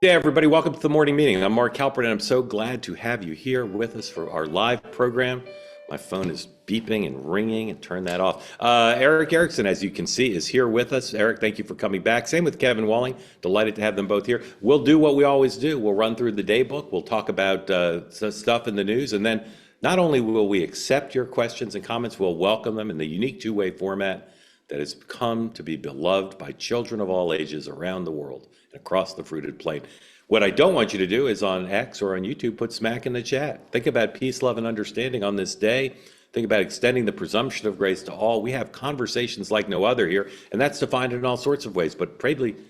Hey everybody, welcome to the morning meeting. I'm Mark Halpert and I'm so glad to have you here with us for our live program. My phone is beeping and ringing and turn that off. Eric Erickson, as you can see, is here with us. Eric, thank you for coming back. Same with Kevin Walling. Delighted to have them both here. We'll do what we always do. We'll run through the day book. We'll talk about stuff in the news. And then not only will we accept your questions and comments, we'll welcome them in the unique two-way format that has come to be beloved by children of all ages around the world and across the fruited plain. What I don't want you to do is on X or on YouTube, put smack in the chat. Think about peace, love, and understanding on this day. Think about extending the presumption of grace to all. We have conversations like no other here, and that's defined in all sorts of ways, but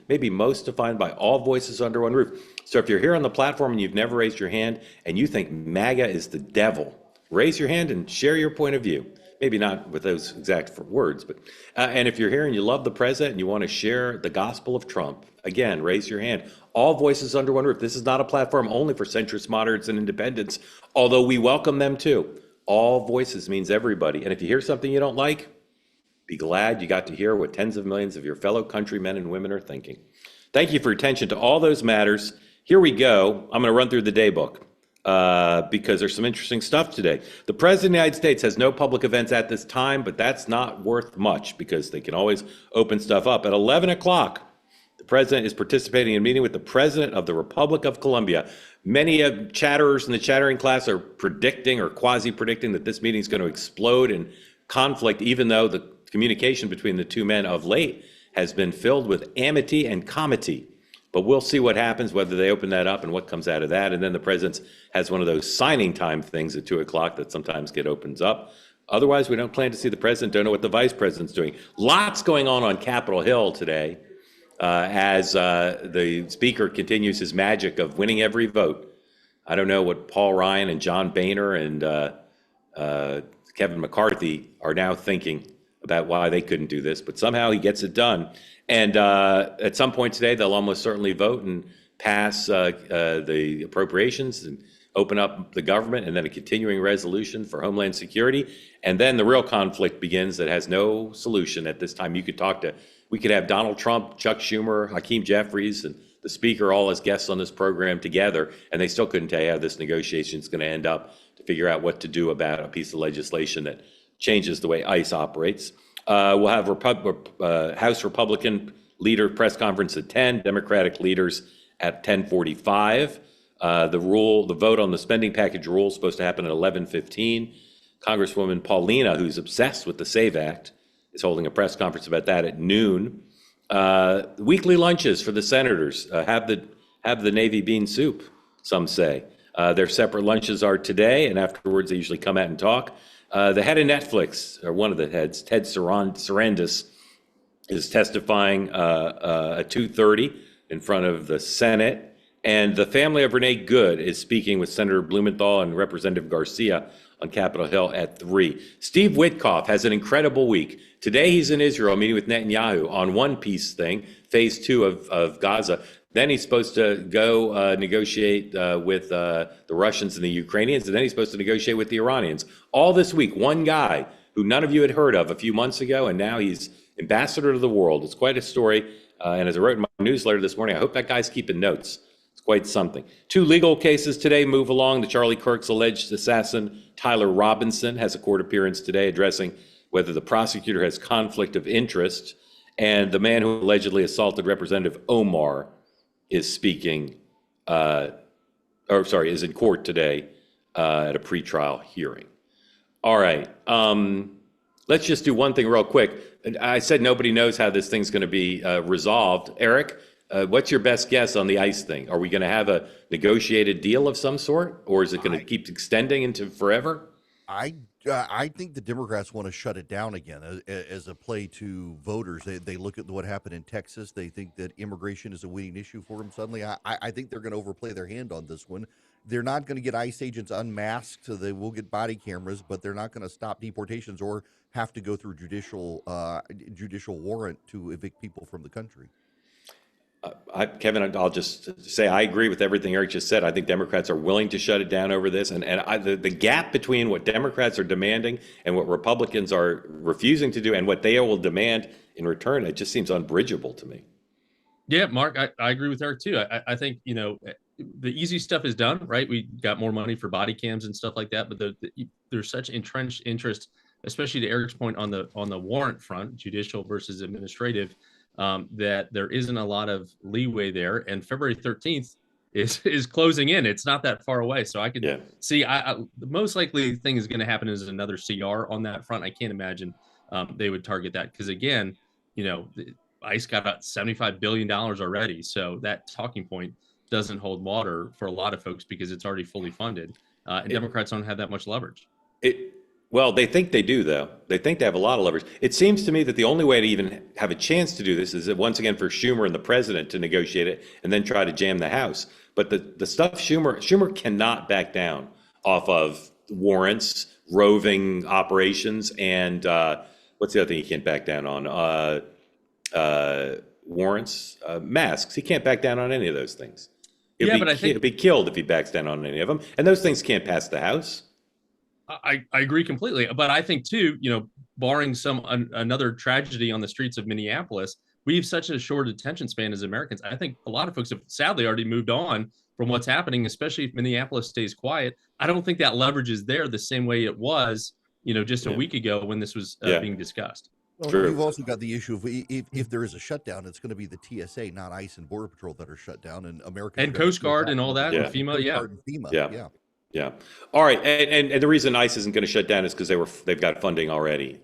maybe most defined by all voices under one roof. So if you're here on the platform and you've never raised your hand and you think MAGA is the devil, raise your hand and share your point of view. Maybe not with those exact words, but and if you're here and you love the president and you want to share the gospel of Trump, again, raise your hand. All voices under one roof. This is not a platform only for centrists, moderates, and independents, although we welcome them too. All voices means everybody. And if you hear something you don't like, be glad you got to hear what tens of millions of your fellow countrymen and women are thinking. Thank you for your attention to all those matters. Here we go. I'm going to run through the day book. Because there's some interesting stuff today. The President of the United States has no public events at this time, but that's not worth much because they can always open stuff up. At 11 o'clock, the President is participating in a meeting with the President of the Republic of Colombia. Many chatterers in the chattering class are predicting or quasi-predicting that this meeting is going to explode in conflict, even though the communication between the two men of late has been filled with amity and comity. But we'll see what happens, whether they open that up and what comes out of that. And then the president has one of those signing time things at 2 o'clock that sometimes opens up. Otherwise, we don't plan to see the president, don't know what the vice president's doing. Lots going on Capitol Hill today as the speaker continues his magic of winning every vote. I don't know what Paul Ryan and John Boehner and Kevin McCarthy are now thinking about why they couldn't do this, but somehow he gets it done. And at some point today, they'll almost certainly vote and pass the appropriations and open up the government, and then a continuing resolution for Homeland Security. And then the real conflict begins that has no solution at this time. We could have Donald Trump, Chuck Schumer, Hakeem Jeffries, and the speaker all as guests on this program together, and they still couldn't tell you how this negotiation is going to end up to figure out what to do about a piece of legislation that changes the way ICE operates. We'll have House Republican leader press conference at 10, Democratic leaders at 10:45. The vote on the spending package rule is supposed to happen at 11:15. Congresswoman Paulina, who's obsessed with the SAVE Act, is holding a press conference about that at noon. Weekly lunches for the senators have the Navy bean soup, some say. Their separate lunches are today, and afterwards they usually come out and talk. The head of Netflix, or one of the heads, Ted Sarandis, is testifying at 2:30 in front of the Senate. And the family of Renee Good is speaking with Senator Blumenthal and Representative Garcia on Capitol Hill at 3. Steve Witkoff has an incredible week. Today he's in Israel meeting with Netanyahu on one peace thing, phase 2 of Gaza. Then he's supposed to go negotiate with the Russians and the Ukrainians, and then he's supposed to negotiate with the Iranians. All this week, one guy who none of you had heard of a few months ago, and now he's ambassador to the world. It's quite a story. And as I wrote in my newsletter this morning, I hope that guy's keeping notes. It's quite something. 2 legal cases today move along. The Charlie Kirk's alleged assassin, Tyler Robinson, has a court appearance today addressing whether the prosecutor has conflict of interest. And the man who allegedly assaulted Representative Omar is speaking, is in court today at a pretrial hearing. All right, let's just do one thing real quick. I said nobody knows how this thing's going to be resolved. Eric, what's your best guess on the ICE thing? Are we going to have a negotiated deal of some sort, or is it going to keep extending into forever? I think the Democrats want to shut it down again as a play to voters. They look at what happened in Texas. They think that immigration is a winning issue for them suddenly. I think they're going to overplay their hand on this one. They're not going to get ICE agents unmasked, so they will get body cameras, but they're not going to stop deportations or have to go through judicial warrant to evict people from the country. Kevin, I'll just say I agree with everything Eric just said. I think Democrats are willing to shut it down over this. And the gap between what Democrats are demanding and what Republicans are refusing to do and what they will demand in return, it just seems unbridgeable to me. Yeah, Mark, I agree with Eric too. I think, the easy stuff is done, right? We got more money for body cams and stuff like that, but there's such entrenched interest, especially to Eric's point on the warrant front, judicial versus administrative, that there isn't a lot of leeway there. And February 13th is closing in. It's not that far away, so I could Yeah. see. The most likely thing is going to happen is another CR on that front. I can't imagine they would target that because again, you know. ICE got about $75 billion already. So that talking point doesn't hold water for a lot of folks because it's already fully funded. And Democrats don't have that much leverage. Well, they think they do, though. They think they have a lot of leverage. It seems to me that the only way to even have a chance to do this is that once again for Schumer and the president to negotiate it and then try to jam the House. But the stuff Schumer cannot back down off of warrants, roving operations, and what's the other thing he can't back down on? Warrants, masks. He can't back down on any of those things. He'll be killed if he backs down on any of them. And those things can't pass the House. I agree completely. But I think too, barring another tragedy on the streets of Minneapolis, we have such a short attention span as Americans. I think a lot of folks have sadly already moved on from what's happening, especially if Minneapolis stays quiet. I don't think that leverage is there the same way it was, just a week ago when this was being discussed. Well, you've also got the issue of if there is a shutdown, it's going to be the TSA, not ICE and Border Patrol that are shut down, and America and Coast Guard and all that, and FEMA, Yeah. All right, and the reason ICE isn't going to shut down is because they've got funding already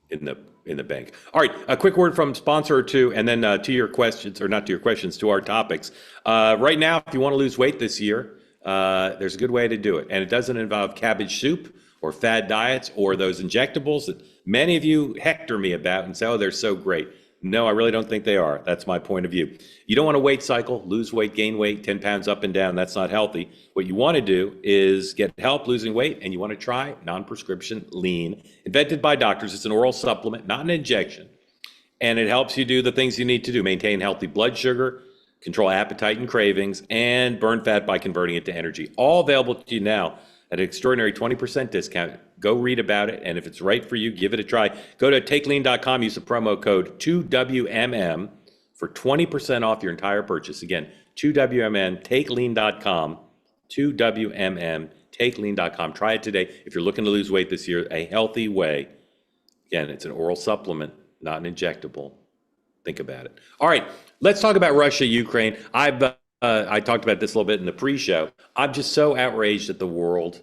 in the bank. All right, a quick word from sponsor or two, and then to your questions, or not to your questions, to our topics. Right now, if you want to lose weight this year, there's a good way to do it, and it doesn't involve cabbage soup or fad diets or those injectables that many of you hector me about and say, oh, they're so great. No, I really don't think they are. That's my point of view. You don't want to weight cycle, lose weight, gain weight, 10 pounds up and down. That's not healthy. What you want to do is get help losing weight, and you want to try non-prescription lean, invented by doctors. It's an oral supplement, not an injection. And it helps you do the things you need to do, maintain healthy blood sugar, control appetite and cravings, and burn fat by converting it to energy. All available to you now at an extraordinary 20% discount. Go read about it, and if it's right for you, give it a try. Go to takelean.com, use the promo code 2WMM for 20% off your entire purchase. Again, 2WMM, takelean.com, 2WMM, takelean.com. Try it today if you're looking to lose weight this year, a healthy way. Again, it's an oral supplement, not an injectable. Think about it. All right, let's talk about Russia, Ukraine. I talked about this a little bit in the pre-show. I'm just so outraged at the world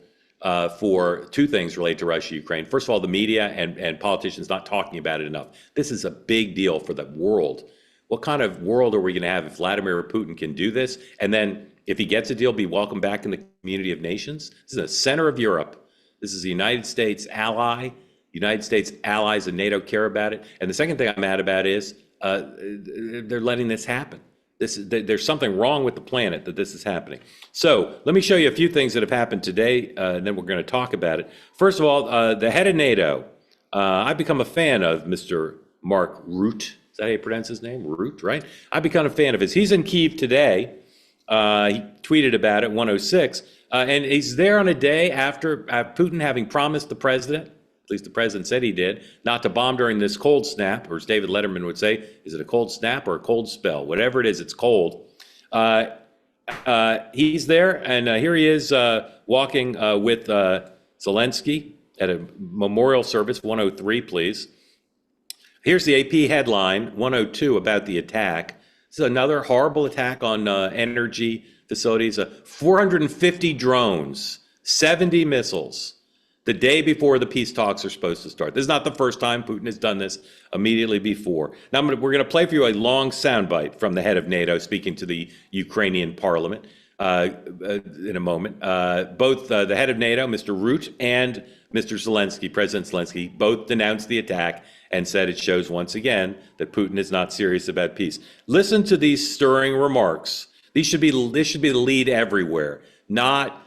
for two things related to Russia, Ukraine. First of all, the media and politicians not talking about it enough. This is a big deal for the world. What kind of world are we going to have if Vladimir Putin can do this? And then if he gets a deal, be welcomed back in the community of nations? This is the center of Europe. This is the United States ally. United States allies and NATO care about it. And the second thing I'm mad about is they're letting this happen. There's something wrong with the planet that this is happening. So let me show you a few things that have happened today, and then we're going to talk about it. First of all, the head of NATO, I've become a fan of Mr. Mark Rutte. Is that how you pronounce his name? Rutte, right? I've become a fan of his. He's in Kyiv today. He tweeted about it, 106. And he's there on a day after Putin having promised the president, at least the president said he did, not to bomb during this cold snap, or as David Letterman would say, is it a cold snap or a cold spell? Whatever it is, it's cold. He's there, and here he is walking with Zelensky at a memorial service, 103, please. Here's the AP headline, 102, about the attack. This is another horrible attack on energy facilities. 450 drones, 70 missiles, the day before the peace talks are supposed to start. This is not the first time Putin has done this immediately before. Now, we're going to play for you a long soundbite from the head of NATO speaking to the Ukrainian parliament in a moment. Both the head of NATO, Mr. Rutte, and Mr. Zelensky, President Zelensky, both denounced the attack and said it shows once again that Putin is not serious about peace. Listen to these stirring remarks. This should be the lead everywhere, not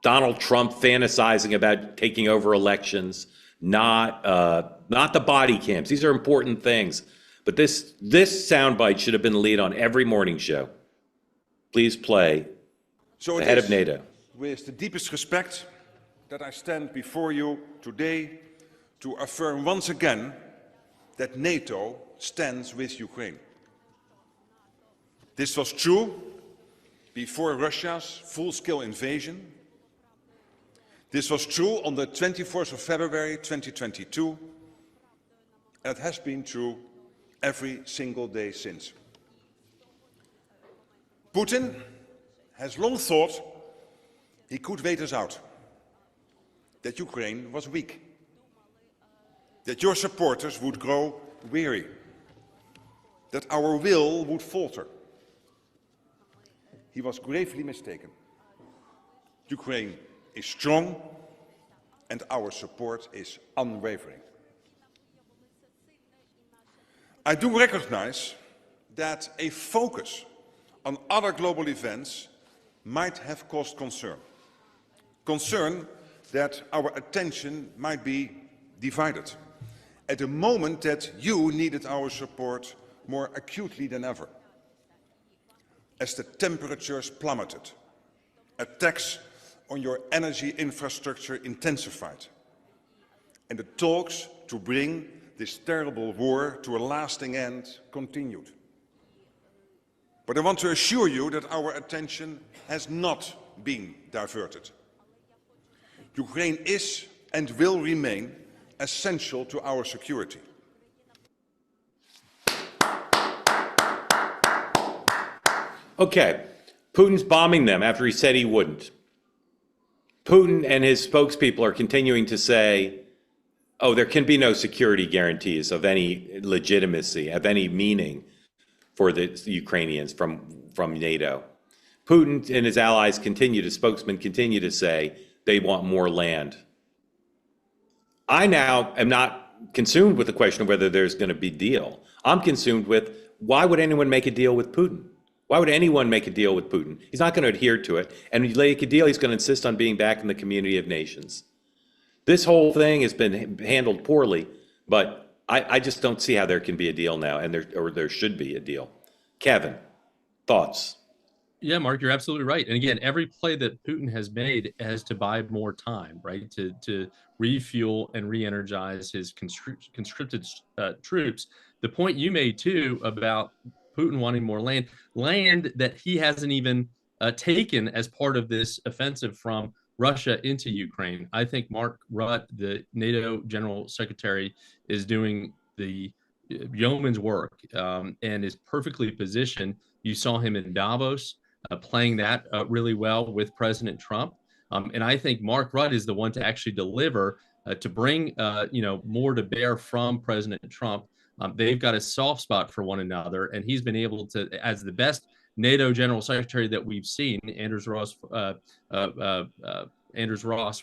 Donald Trump fantasizing about taking over elections, not the body cams. These are important things. But this soundbite should have been the lead on every morning show. Please play the head of NATO. With the deepest respect that I stand before you today to affirm once again that NATO stands with Ukraine. This was true before Russia's full-scale invasion. This was true on the 24th of February 2022, and it has been true every single day since. Putin has long thought he could wait us out, that Ukraine was weak, that your supporters would grow weary, that our will would falter. He was gravely mistaken. Ukraine is strong and our support is unwavering. I do recognize that a focus on other global events might have caused concern. Concern that our attention might be divided at a moment that you needed our support more acutely than ever. As the temperatures plummeted, attacks on your energy infrastructure intensified, and the talks to bring this terrible war to a lasting end continued. But I want to assure you that our attention has not been diverted. Ukraine is and will remain essential to our security. Okay, Putin's bombing them after he said he wouldn't. Putin and his spokespeople are continuing to say, oh, there can be no security guarantees of any legitimacy, of any meaning for the Ukrainians from NATO. Putin and his allies spokesmen continue to say they want more land. I now am not consumed with the question of whether there's going to be a deal. I'm consumed with, why would anyone make a deal with Putin? Why would anyone make a deal with Putin? He's not going to adhere to it. And when you make a deal, he's going to insist on being back in the community of nations. This whole thing has been handled poorly, but I just don't see how there can be a deal now, and there should be a deal. Kevin, thoughts? Yeah, Mark, you're absolutely right. And again, every play that Putin has made has to buy more time, right? To refuel and re-energize his conscripted troops. The point you made too about Putin wanting more land that he hasn't even taken as part of this offensive from Russia into Ukraine. I think Mark Rutte, the NATO General Secretary, is doing the yeoman's work and is perfectly positioned. You saw him in Davos playing that really well with President Trump. And I think Mark Rutte is the one to actually deliver to bring more to bear from President Trump. They've got a soft spot for one another, and he's been able to, as the best NATO General Secretary that we've seen. Anders Ross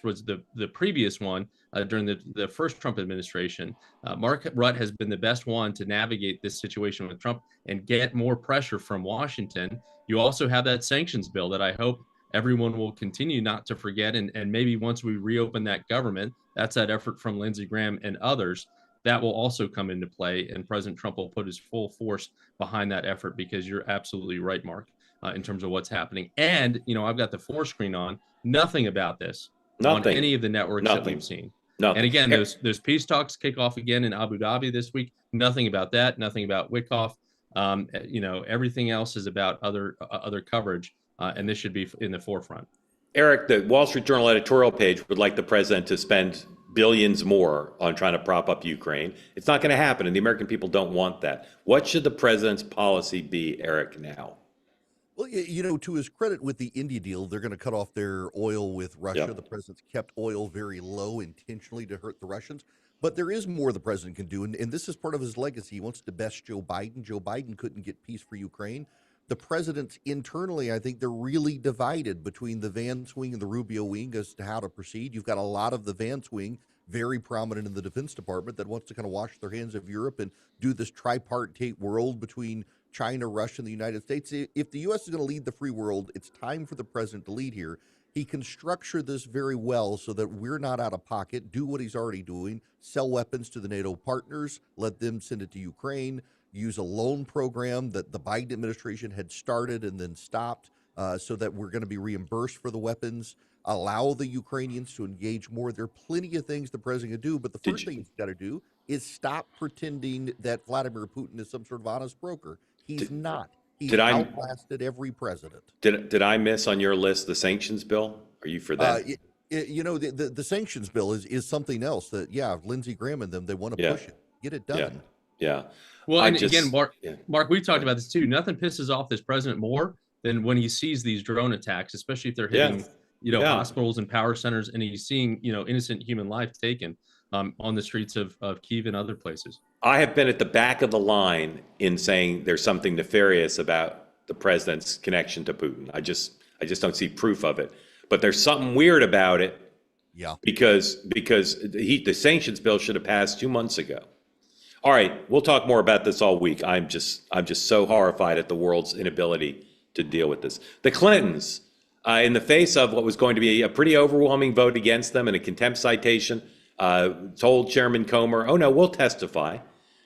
was the previous one during the first Trump administration. Mark Rutte has been the best one to navigate this situation with Trump and get more pressure from Washington. You also have that sanctions bill that I hope everyone will continue not to forget. And maybe once we reopen that government, that's that effort from Lindsey Graham and others, that will also come into play. And President Trump will put his full force behind that effort, because you're absolutely right, Mark, in terms of what's happening. And, I've got the 4 screen on, nothing about this on any of the networks that we've seen. And again, those peace talks kick off again in Abu Dhabi this week. Nothing about that. Nothing about Wickoff. Everything else is about other coverage, and this should be in the forefront. Eric, the Wall Street Journal editorial page would like the president to spend billions more on trying to prop up Ukraine. It's not going to happen, and the American people don't want that. What should the president's policy be, Eric, now? Well, to his credit with the India deal, they're going to cut off their oil with Russia. Yep. The president's kept oil very low intentionally to hurt the Russians. But there is more the president can do, and this is part of his legacy. He wants to best Joe Biden. Joe Biden couldn't get peace for Ukraine. The presidents internally, I think they're really divided between the Vance wing and the Rubio wing as to how to proceed. You've got a lot of the Vance wing, very prominent in the Defense Department, that wants to kind of wash their hands of Europe and do this tripartite world between China, Russia, and the United States. If the U.S. is going to lead the free world, it's time for the president to lead here. He can structure this very well so that we're not out of pocket, do what he's already doing, sell weapons to the NATO partners, let them send it to Ukraine, use a loan program that the Biden administration had started and then stopped so that we're going to be reimbursed for the weapons, allow the Ukrainians to engage more. There are plenty of things the president can do, but the first thing he's got to do is stop pretending that Vladimir Putin is some sort of honest broker. He's not. He's Did I outlasted every president. did I miss on your list the sanctions bill? Are you for that? The sanctions bill is something else that, yeah, Lindsey Graham and them, they want to Yeah. push it, get it Yeah. done. Yeah. Well, I and just again, Mark, yeah. Mark, we've talked about this too. Nothing pisses off this president more than when he sees these drone attacks, especially if they're Yeah. hitting, Yeah. hospitals and power centers, and he's seeing, innocent human life taken on the streets of Kyiv and other places. I have been at the back of the line in saying there's something nefarious about the president's connection to Putin. I just don't see proof of it. But there's something weird about it Yeah. because the sanctions bill should have passed 2 months ago. All right, we'll talk more about this all week. I'm just so horrified at the world's inability to deal with this. The Clintons, in the face of what was going to be a pretty overwhelming vote against them and a contempt citation, told Chairman Comer, "Oh no, we'll testify."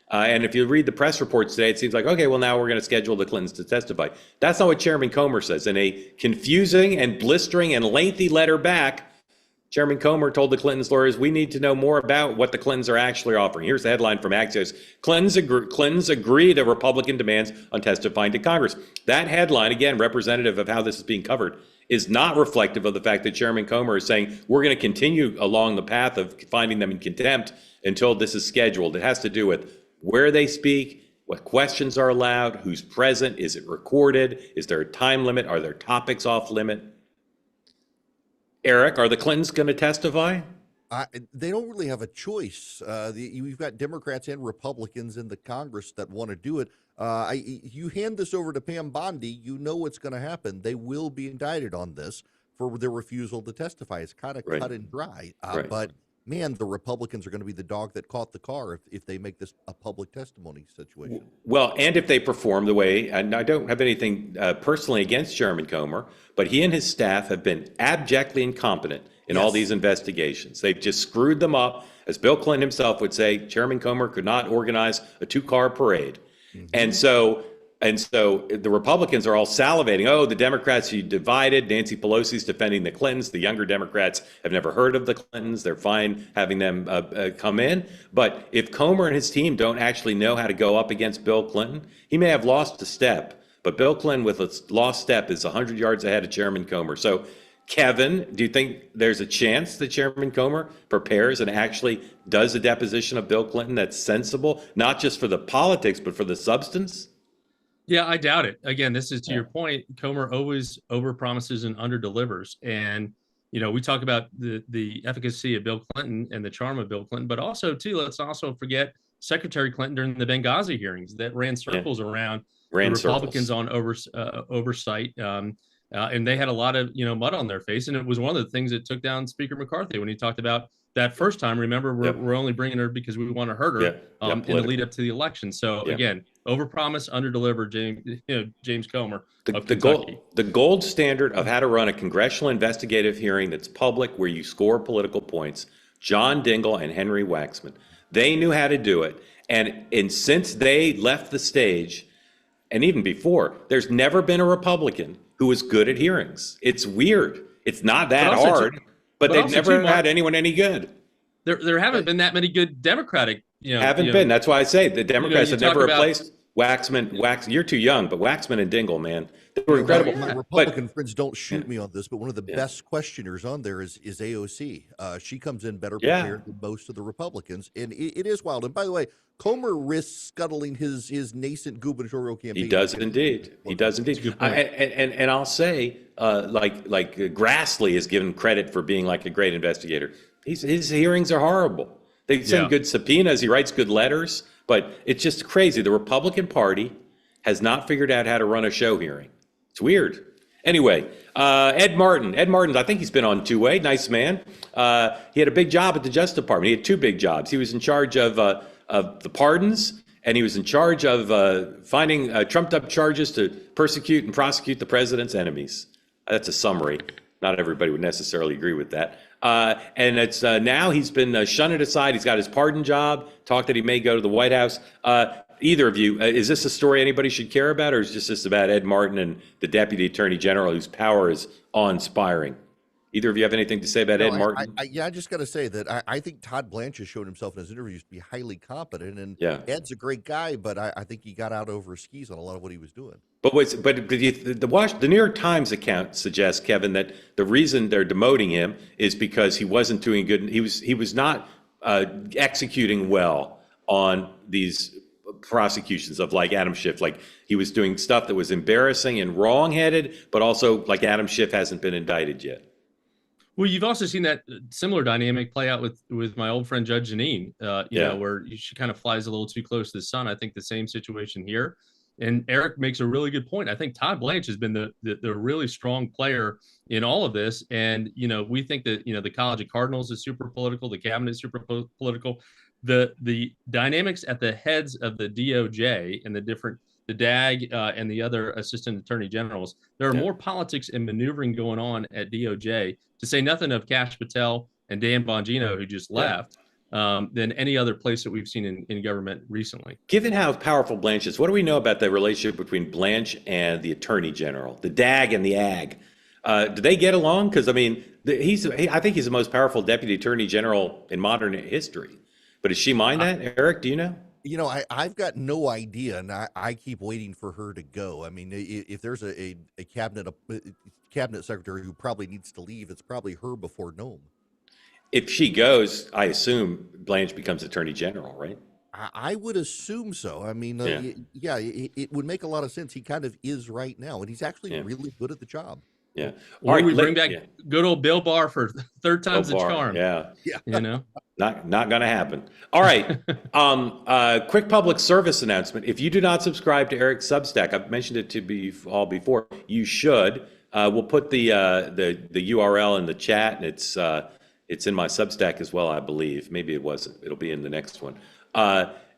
And if you read the press reports today, it seems like, okay, well, now we're going to schedule the Clintons to testify. That's not what Chairman Comer says. In a confusing and blistering and lengthy letter back, Chairman Comer told the Clintons' lawyers, we need to know more about what the Clintons are actually offering. Here's the headline from Axios. Clintons agree to Republican demands on testifying to Congress. That headline, again, representative of how this is being covered, is not reflective of the fact that Chairman Comer is saying we're going to continue along the path of finding them in contempt until this is scheduled. It has to do with where they speak, what questions are allowed, who's present, is it recorded, is there a time limit, are there topics off limit? Eric, are the Clintons going to testify? They don't really have a choice. You've got Democrats and Republicans in the Congress that want to do it. You hand this over to Pam Bondi, you know what's going to happen. They will be indicted on this for their refusal to testify. It's kind of cut and dry. Right. But man, the Republicans are going to be the dog that caught the car if they make this a public testimony situation. Well, and if they perform the way, and I don't have anything personally against Chairman Comer, but he and his staff have been abjectly incompetent in all these investigations. They've just screwed them up. As Bill Clinton himself would say, Chairman Comer could not organize a two-car parade. And so the Republicans are all salivating. Oh, the Democrats are divided. Nancy Pelosi's defending the Clintons. The younger Democrats have never heard of the Clintons. They're fine having them come in. But if Comer and his team don't actually know how to go up against Bill Clinton, he may have lost a step. But Bill Clinton with a lost step is 100 yards ahead of Chairman Comer. So, Kevin, do you think there's a chance that Chairman Comer prepares and actually does a deposition of Bill Clinton that's sensible, not just for the politics, but for the substance? Yeah, I doubt it. Again, this is to your point. Comer always overpromises and underdelivers. And, we talk about the efficacy of Bill Clinton and the charm of Bill Clinton, but also, too, let's also forget Secretary Clinton during the Benghazi hearings that ran circles around the Republicans on oversight. And they had a lot of, mud on their face. And it was one of the things that took down Speaker McCarthy when he talked about that first time. Remember, we're only bringing her because we want to hurt her in the lead up to the election. So again, overpromise, underdeliver, James Comer of Kentucky. The gold standard of how to run a congressional investigative hearing that's public, where you score political points, John Dingell and Henry Waxman, they knew how to do it. And since they left the stage, and even before, there's never been a Republican who was good at hearings. It's weird. It's not that hard, but they've never had anyone any good. There haven't been that many good Democratic, haven't been. That's why I say the Democrats have never replaced Waxman. You're too young, but Waxman and Dingell, man, they were incredible. My Republican friends don't shoot me on this, but one of the best questioners on there is AOC. She comes in better prepared than most of the Republicans, and it is wild. And by the way, Comer risks scuttling his nascent gubernatorial campaign. He does indeed. He does indeed. And I'll say, like Grassley is given credit for being like a great investigator. His hearings are horrible. They send good subpoenas. He writes good letters, but it's just crazy. The Republican Party has not figured out how to run a show hearing. It's weird. Anyway, Ed Martin. Ed Martin, I think he's been on two-way. Nice man. He had a big job at the Justice Department. He had two big jobs. He was in charge of the pardons, and he was in charge of finding trumped-up charges to persecute and prosecute the president's enemies. That's a summary. Not everybody would necessarily agree with that. And it's now he's been shunted aside. He's got his pardon job, talked that he may go to the White House. Either of you, is this a story anybody should care about, or is this just about Ed Martin and the Deputy Attorney General whose power is awe-inspiring? Either of you have anything to say about No, Ed Martin? yeah, I just got to say that I think Todd Blanche has shown himself in his interviews to be highly competent, and Yeah. Ed's a great guy, but I think he got out over his skis on a lot of what he was doing. The New York Times account suggests, Kevin, that the reason they're demoting him is because he wasn't doing good. He was not executing well on these prosecutions of like Adam Schiff. Like he was doing stuff that was embarrassing and wrongheaded, but also like Adam Schiff hasn't been indicted yet. Well, you've also seen that similar dynamic play out with my old friend Judge Janine, you know, where she kind of flies a little too close to the sun. I think the same situation here. And Eric makes a really good point. I think Todd Blanche has been the really strong player in all of this. And, you know, we think that, you know, the College of Cardinals is super political, the cabinet is super political. The dynamics at the heads of the DOJ and the DAG and the other assistant attorney generals, there are more politics and maneuvering going on at DOJ, to say nothing of Kash Patel and Dan Bongino, who just left, than any other place that we've seen in government recently. Given how powerful Blanche is, what do we know about the relationship between Blanche and the Attorney General, the DAG and the AG? Do they get along? Because, I mean, I think he's the most powerful Deputy Attorney General in modern history. But does she mind that? Eric, do you know? You know, I've got no idea, and I keep waiting for her to go. I mean, if there's a cabinet secretary who probably needs to leave, it's probably her before Noam. If she goes, I assume Blanche becomes Attorney General, right? I would assume so. I mean, it would make a lot of sense. He kind of is right now, and he's actually really good at the job. Yeah. Or we bring back good old Bill Barr for third time's the charm. Yeah. You know? Not going to happen. All right. Quick public service announcement. If you do not subscribe to Eric's Substack, I've mentioned it to be all before, you should. We'll put the URL in the chat, and it's in my Substack as well, I believe. Maybe it wasn't. It'll be in the next one.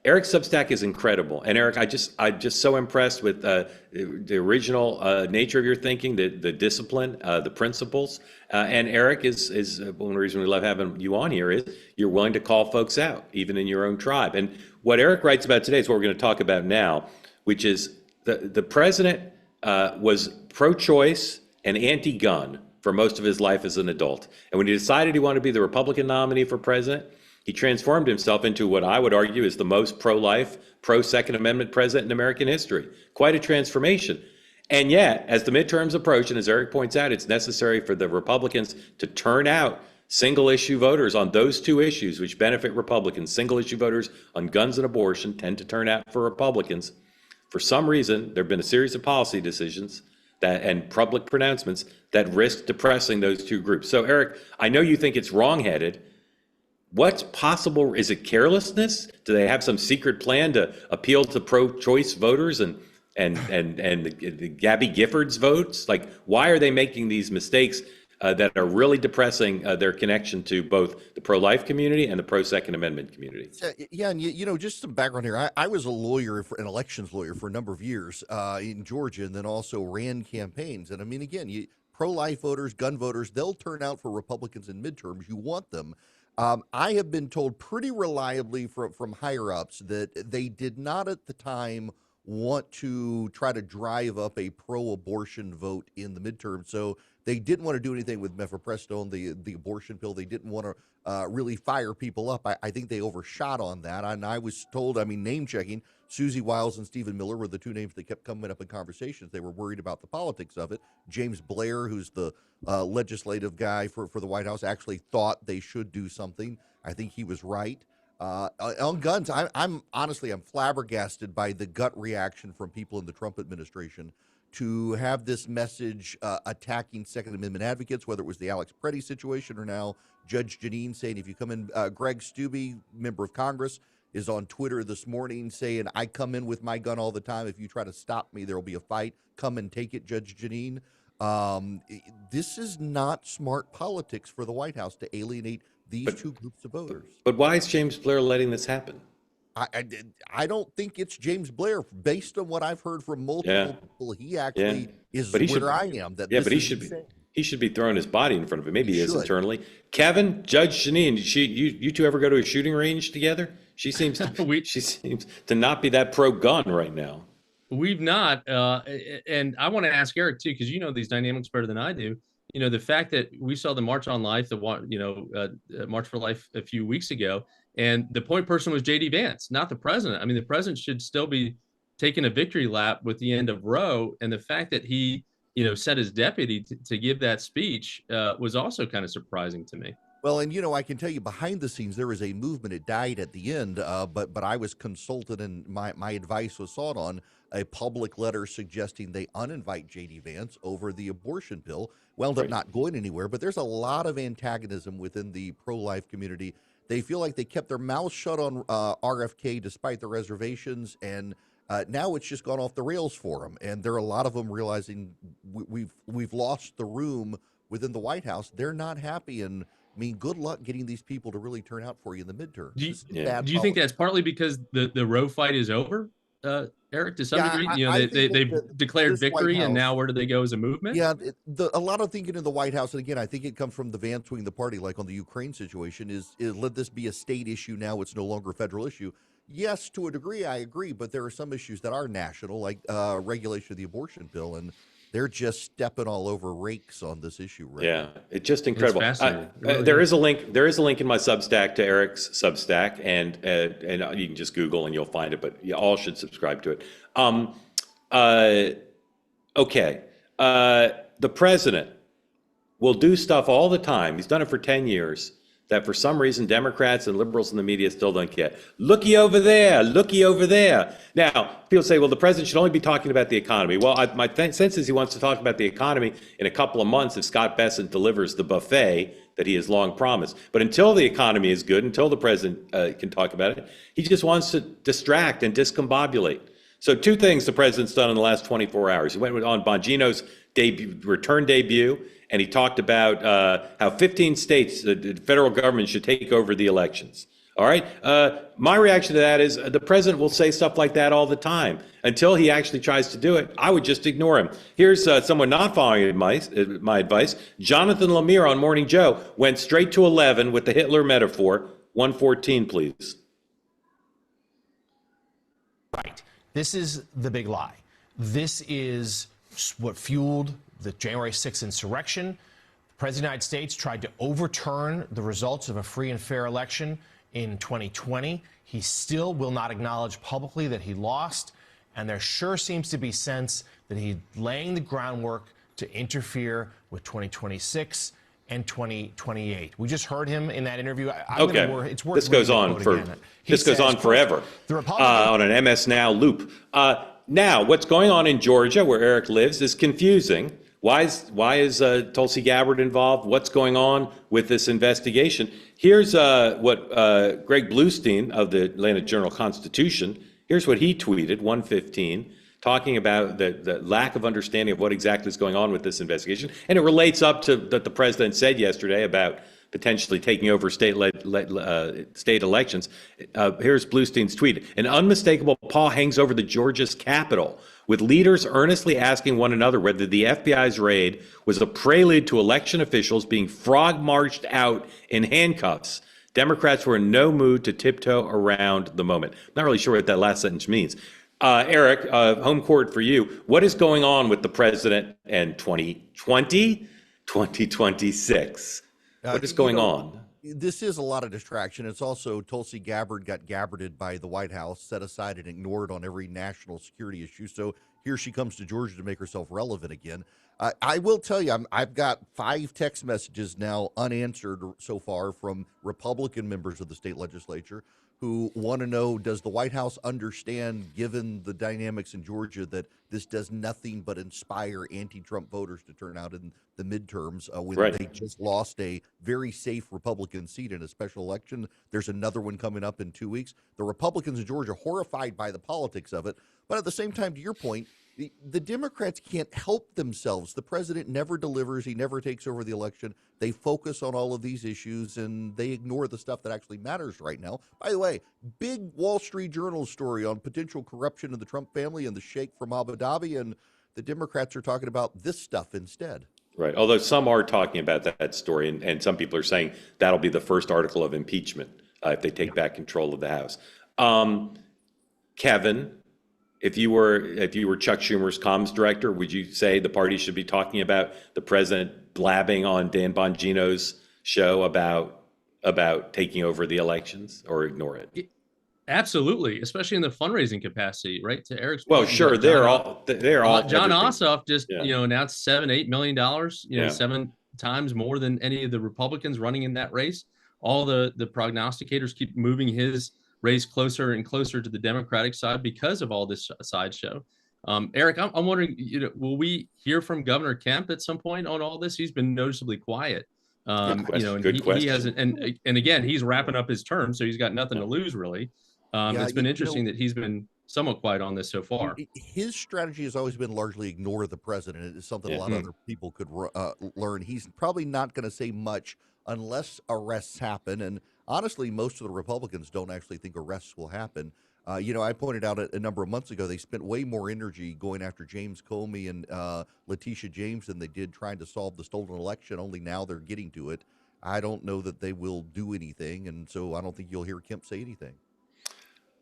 Eric's Substack is incredible, and Eric, I'm just so impressed with the original nature of your thinking, the discipline, the principles, and Eric is one reason we love having you on here is you're willing to call folks out, even in your own tribe. And what Eric writes about today is what we're going to talk about now, which is the president was pro-choice and anti-gun for most of his life as an adult, and when he decided he wanted to be the Republican nominee for president, he transformed himself into what I would argue is the most pro-life, pro-Second Amendment president in American history. Quite a transformation. And yet, as the midterms approach, and as Eric points out, it's necessary for the Republicans to turn out single-issue voters on those two issues, which benefit Republicans. Single-issue voters on guns and abortion tend to turn out for Republicans. For some reason, there have been a series of policy decisions and public pronouncements that risk depressing those two groups. So, Eric, I know you think it's wrong-headed. What's possible? Is it carelessness? Do they have some secret plan to appeal to pro-choice voters and the Gabby Giffords votes? Like, why are they making these mistakes that are really depressing their connection to both the pro-life community and the pro-Second Amendment community? Yeah, and you know, just some background here. I was a lawyer, an elections lawyer for a number of years in Georgia, and then also ran campaigns. And I mean, again, pro-life voters, gun voters, they'll turn out for Republicans in midterms. You want them. I have been told pretty reliably from higher ups that they did not at the time want to try to drive up a pro-abortion vote in the midterm. So they didn't want to do anything with mifepristone, the abortion pill. They didn't want to really fire people up. I think they overshot on that. And I was told, I mean, name checking, Susie Wiles and Stephen Miller were the two names that kept coming up in conversations. They were worried about the politics of it. James Blair, who's the legislative guy for the White House, actually thought they should do something. I think he was right. On guns, I'm honestly flabbergasted by the gut reaction from people in the Trump administration to have this message attacking Second Amendment advocates, whether it was the Alex Preddy situation or now Judge Janine saying, if you come in, Greg Steube, member of Congress, is on Twitter this morning saying, I come in with my gun all the time. If you try to stop me, there will be a fight. Come and take it, Judge Janine. This is not smart politics for the White House to alienate these two groups of voters. But why is James Blair letting this happen? I don't think it's James Blair. Based on what I've heard from multiple people, he actually is where I am. But he should be throwing his body in front of it. Maybe he is internally. Kevin, Judge Janine, you two ever go to a shooting range together? She seems to not be that pro-gun right now. We've not, and I want to ask Eric too, because you know these dynamics better than I do. the fact that we saw the March on Life, March for Life a few weeks ago, and the point person was JD Vance, not the president. I mean, the president should still be taking a victory lap with the end of Roe, and the fact that he, set his deputy to give that speech was also kind of surprising to me. Well, and I can tell you behind the scenes there was a movement. It died at the end, but I was consulted, and my advice was sought on a public letter suggesting they uninvite JD Vance over the abortion bill. Wound up not going anywhere, but there's a lot of antagonism within the pro-life community. They feel like they kept their mouths shut on RFK despite the reservations, and now it's just gone off the rails for them. And there are a lot of them realizing we've lost the room within the White House. They're not happy, and I mean, good luck getting these people to really turn out for you in the midterm. Do you think that's partly because the Roe fight is over, Eric, to some degree? They've declared victory, and now where do they go as a movement? Yeah, a lot of thinking in the White House, and again, I think it comes from the Vance wing of the party, like on the Ukraine situation, is let this be a state issue now. It's no longer a federal issue. Yes, to a degree, I agree, but there are some issues that are national, like regulation of the abortion bill, and they're just stepping all over rakes on this issue right now. It's just incredible. There is a link in my Substack to Eric's Substack, and you can just Google and you'll find it, but you all should subscribe to it. The president will do stuff all the time. He's done it for 10 years that for some reason Democrats and liberals in the media still don't get. Looky over there, looky over there. Now, people say, well, the president should only be talking about the economy. Well, my sense is he wants to talk about the economy in a couple of months if Scott Bessent delivers the buffet that he has long promised. But until the economy is good, until the president can talk about it, he just wants to distract and discombobulate. So two things the president's done in the last 24 hours. He went on Bongino's return debut, and he talked about how 15 states, the federal government should take over the elections. All right. My reaction to that is the president will say stuff like that all the time. Until he actually tries to do it, I would just ignore him. Here's someone not following my advice. Jonathan Lemire on Morning Joe went straight to 11 with the Hitler metaphor. 114, please. Right. This is the big lie. This is what fueled the January 6th insurrection. The President of the United States tried to overturn the results of a free and fair election in 2020. He still will not acknowledge publicly that he lost, and there sure seems to be sense that he's laying the groundwork to interfere with 2026 and 2028. We just heard him in that interview. It's worth this goes on forever. The Republican on an MS Now loop. Now, what's going on in Georgia, where Eric lives, is confusing. Why is Tulsi Gabbard involved? What's going on with this investigation? Here's what Greg Bluestein of the Atlanta Journal-Constitution, here's what he tweeted, 115, talking about the lack of understanding of what exactly is going on with this investigation. And it relates up to what the president said yesterday about potentially taking over state elections. Here's Bluestein's tweet. An unmistakable pall hangs over the Georgia's Capitol, with leaders earnestly asking one another whether the FBI's raid was a prelude to election officials being frog-marched out in handcuffs. Democrats were in no mood to tiptoe around the moment. I'm not really sure what that last sentence means. Eric, home court for you. What is going on with the president and 2020, 2026? What is going on? This is a lot of distraction. It's also Tulsi Gabbard got gabbarded by the White House, set aside and ignored on every national security issue. So here she comes to Georgia to make herself relevant again. I will tell you, I've got 5 text messages now unanswered so far from Republican members of the state legislature who want to know, does the White House understand, given the dynamics in Georgia, that this does nothing but inspire anti-Trump voters to turn out in the midterms when they just lost a very safe Republican seat in a special election? There's another one coming up in 2 weeks. The Republicans in Georgia horrified by the politics of it. But at the same time, to your point, the Democrats can't help themselves. The president never delivers. He never takes over the election. They focus on all of these issues, and they ignore the stuff that actually matters right now. By the way, big Wall Street Journal story on potential corruption in the Trump family and the sheikh from Abu Dhabi, and the Democrats are talking about this stuff instead. Right. Although some are talking about that story, and some people are saying that'll be the first article of impeachment if they take back control of the House. Kevin, if you were Chuck Schumer's comms director, would you say the party should be talking about the president blabbing on Dan Bongino's show about taking over the elections, or ignore it? Absolutely, especially in the fundraising capacity, right? To Eric's Well, point, sure, they're all John everything. Ossoff just Yeah. announced $7-8 million, Yeah. 7 times more than any of the Republicans running in that race. All the prognosticators keep moving his race closer and closer to the Democratic side because of all this sideshow. Eric, I'm wondering, will we hear from Governor Kemp at some point on all this? He's been noticeably quiet. Good question. And Good question. he hasn't, and again, he's wrapping up his term, so he's got nothing to lose really. It's been interesting that he's been somewhat quiet on this so far. His strategy has always been largely ignore the president. It's something a lot of other people could learn. He's probably not going to say much unless arrests happen. And honestly, most of the Republicans don't actually think arrests will happen. I pointed out a number of months ago, they spent way more energy going after James Comey and Letitia James than they did trying to solve the stolen election. Only now they're getting to it. I don't know that they will do anything. And so I don't think you'll hear Kemp say anything.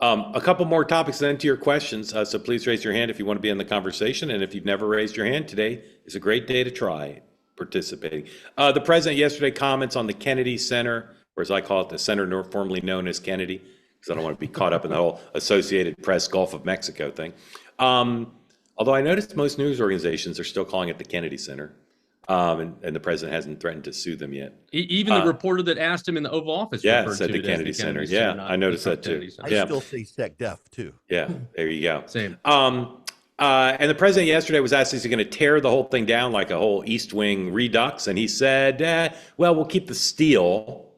A couple more topics then to your questions. So please raise your hand if you want to be in the conversation. And if you've never raised your hand, today is a great day to try participating. The president yesterday comments on the Kennedy Center, or as I call it, the center formerly known as Kennedy, because I don't want to be caught up in the whole Associated Press Gulf of Mexico thing. Although I noticed most news organizations are still calling it the Kennedy Center. And the president hasn't threatened to sue them yet. Even the reporter that asked him in the Oval Office said the Kennedy Center. Yeah, I noticed that too. I still say SecDef too. Yeah, there you go. Same. And the president yesterday was asked, is he going to tear the whole thing down like a whole East Wing redux? And he said, well, we'll keep the steel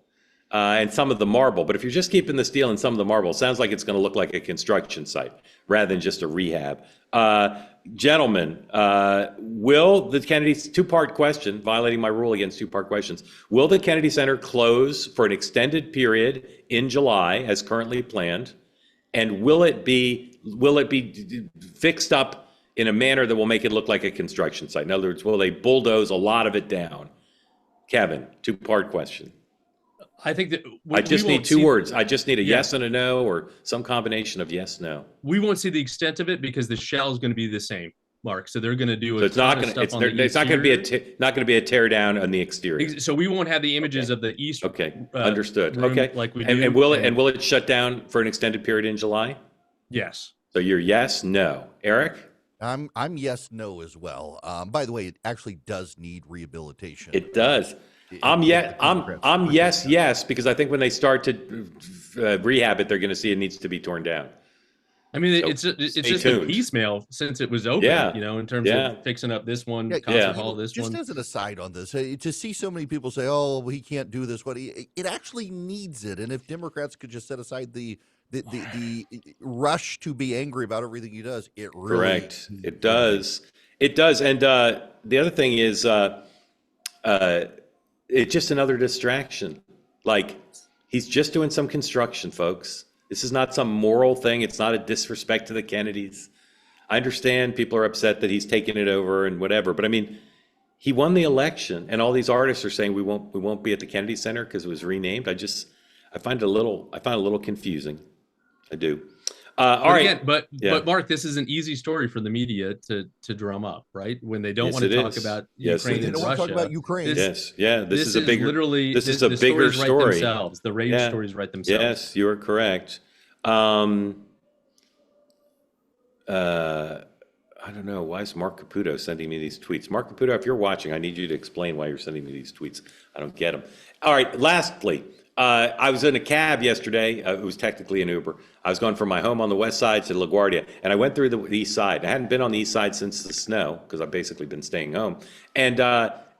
and some of the marble. But if you're just keeping the steel and some of the marble, it sounds like it's going to look like a construction site rather than just a rehab. Gentlemen, will the Kennedy's two-part question, violating my rule against two-part questions, will the Kennedy Center close for an extended period in July as currently planned? And will it be fixed up in a manner that will make it look like a construction site? In other words, will they bulldoze a lot of it down? Kevin, two-part question. I think that I just need two words. I just need a yes and a no, or some combination of yes, no. We won't see the extent of it because the shell is going to be the same, Mark. So they're going to do. So it's not going to be a tear down on the exterior. So we won't have the images of the east. Okay, understood. Okay, like we do. And will it shut down for an extended period in July? Yes. So you're yes, no. Eric? I'm yes, no as well. By the way, it actually does need rehabilitation. It does. I'm yes, because I think when they start to rehab it, they're going to see it needs to be torn down. I mean, it's just a piecemeal since it was open, in terms of fixing up this one, concert hall, this just one. Just as an aside on this, to see so many people say, "Oh, well, he can't do this," it actually needs it. And if Democrats could just set aside the rush to be angry about everything he does, it really correct. It does. It does. And the other thing is, it's just another distraction. Like, he's just doing some construction, folks. This is not some moral thing. It's not a disrespect to the Kennedys. I understand people are upset that he's taking it over and whatever, but I mean, he won the election, and all these artists are saying we won't be at the Kennedy Center because it was renamed. I find it a little confusing. I do. All right. Again, but Mark, this is an easy story for the media to drum up, right? When they don't want to talk about Ukraine and Russia. They don't want to talk about Ukraine. This is a bigger Write story. themselves. The rage stories write themselves. Yes, you are correct. I don't know. Why is Mark Caputo sending me these tweets? Mark Caputo, if you're watching, I need you to explain why you're sending me these tweets. I don't get them. All right. Lastly, I was in a cab yesterday. It was technically an Uber. I was going from my home on the west side to LaGuardia, and I went through the east side. I hadn't been on the east side since the snow because I've basically been staying home. And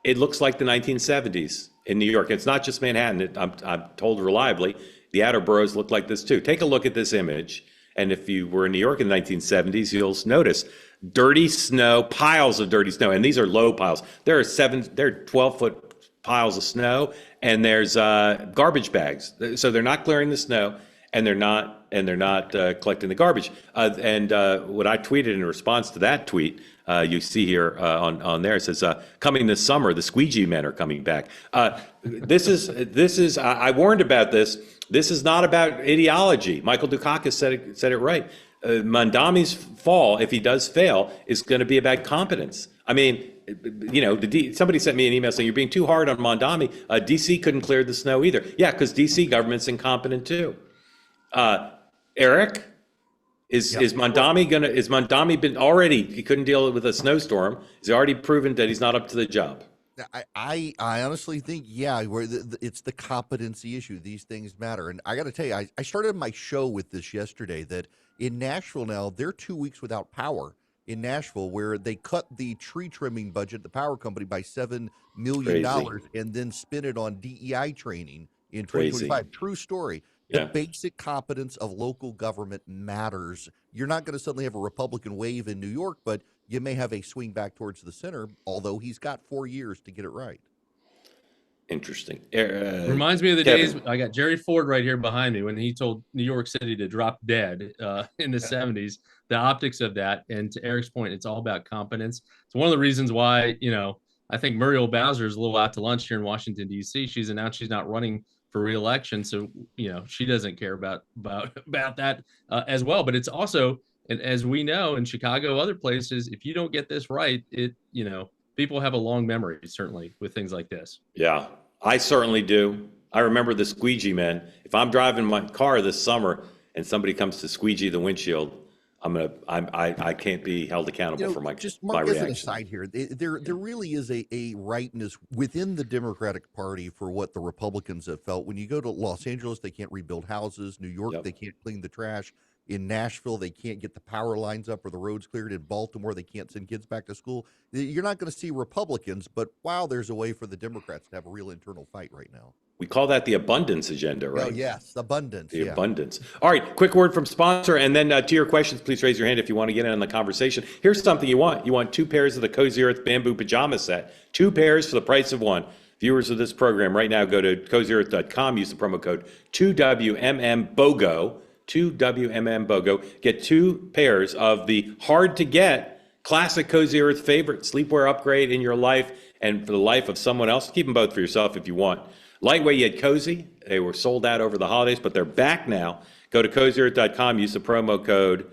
it looks like the 1970s in New York. It's not just Manhattan. I'm told reliably, the outer boroughs look like this too. Take a look at this image. And if you were in New York in the 1970s, you'll notice dirty snow, piles of dirty snow. And these are low piles. There are 12-foot piles of snow, and there's garbage bags. So they're not clearing the snow, and they're not collecting the garbage. And what I tweeted in response to that tweet, you see here on there, it says, coming this summer, the squeegee men are coming back. This is I warned about this. This is not about ideology. Michael Dukakis said it right. Mamdani's fall, if he does fail, is going to be about competence. I mean, somebody sent me an email saying you're being too hard on Mamdani. DC couldn't clear the snow either. Yeah, because DC government's incompetent too. Eric, is Mamdani been already? He couldn't deal with a snowstorm. He's already proven that he's not up to the job. I honestly think, yeah, it's the competency issue. These things matter. And I got to tell you, I started my show with this yesterday, that in Nashville now, they're 2 weeks without power in Nashville, where they cut the tree trimming budget, the power company, by $7 million and then spent it on DEI training in 2025. True story. The basic competence of local government matters. You're not going to suddenly have a Republican wave in New York, but you may have a swing back towards the center, although he's got 4 years to get it right. Interesting. Reminds me of the days, I got Jerry Ford right here behind me when he told New York City to drop dead in the 70s, the optics of that. And to Eric's point, it's all about competence. It's one of the reasons why, I think Muriel Bowser is a little out to lunch here in Washington, D.C. She's announced she's not running for re-election. So, she doesn't care about that as well. But it's also, and as we know in Chicago, other places, if you don't get this right, people have a long memory, certainly, with things like this. Yeah, I certainly do. I remember the squeegee men. If I'm driving my car this summer and somebody comes to squeegee the windshield, I can't be held accountable for my reaction. An aside here, there really is a rightness within the Democratic Party for what the Republicans have felt. When you go to Los Angeles, they can't rebuild houses. New York, they can't clean the trash. In Nashville, they can't get the power lines up or the roads cleared. In Baltimore, they can't send kids back to school. You're not going to see Republicans, but wow, there's a way for the Democrats to have a real internal fight right now. We call that the abundance agenda, right? Oh, yes, abundance. The abundance. All right, quick word from sponsor, and then to your questions, please raise your hand if you want to get in on the conversation. Here's something you want. You want 2 pairs of the Cozy Earth bamboo pajama set. 2 pairs for the price of 1. Viewers of this program right now, go to cozyearth.com, use the promo code 2WMMBOGO. 2WMMBOGO. Get 2 pairs of the hard-to-get classic Cozy Earth favorite sleepwear upgrade in your life and for the life of someone else. Keep them both for yourself if you want. Lightweight yet cozy. They were sold out over the holidays, but they're back now. Go to cozyearth.com. Use the promo code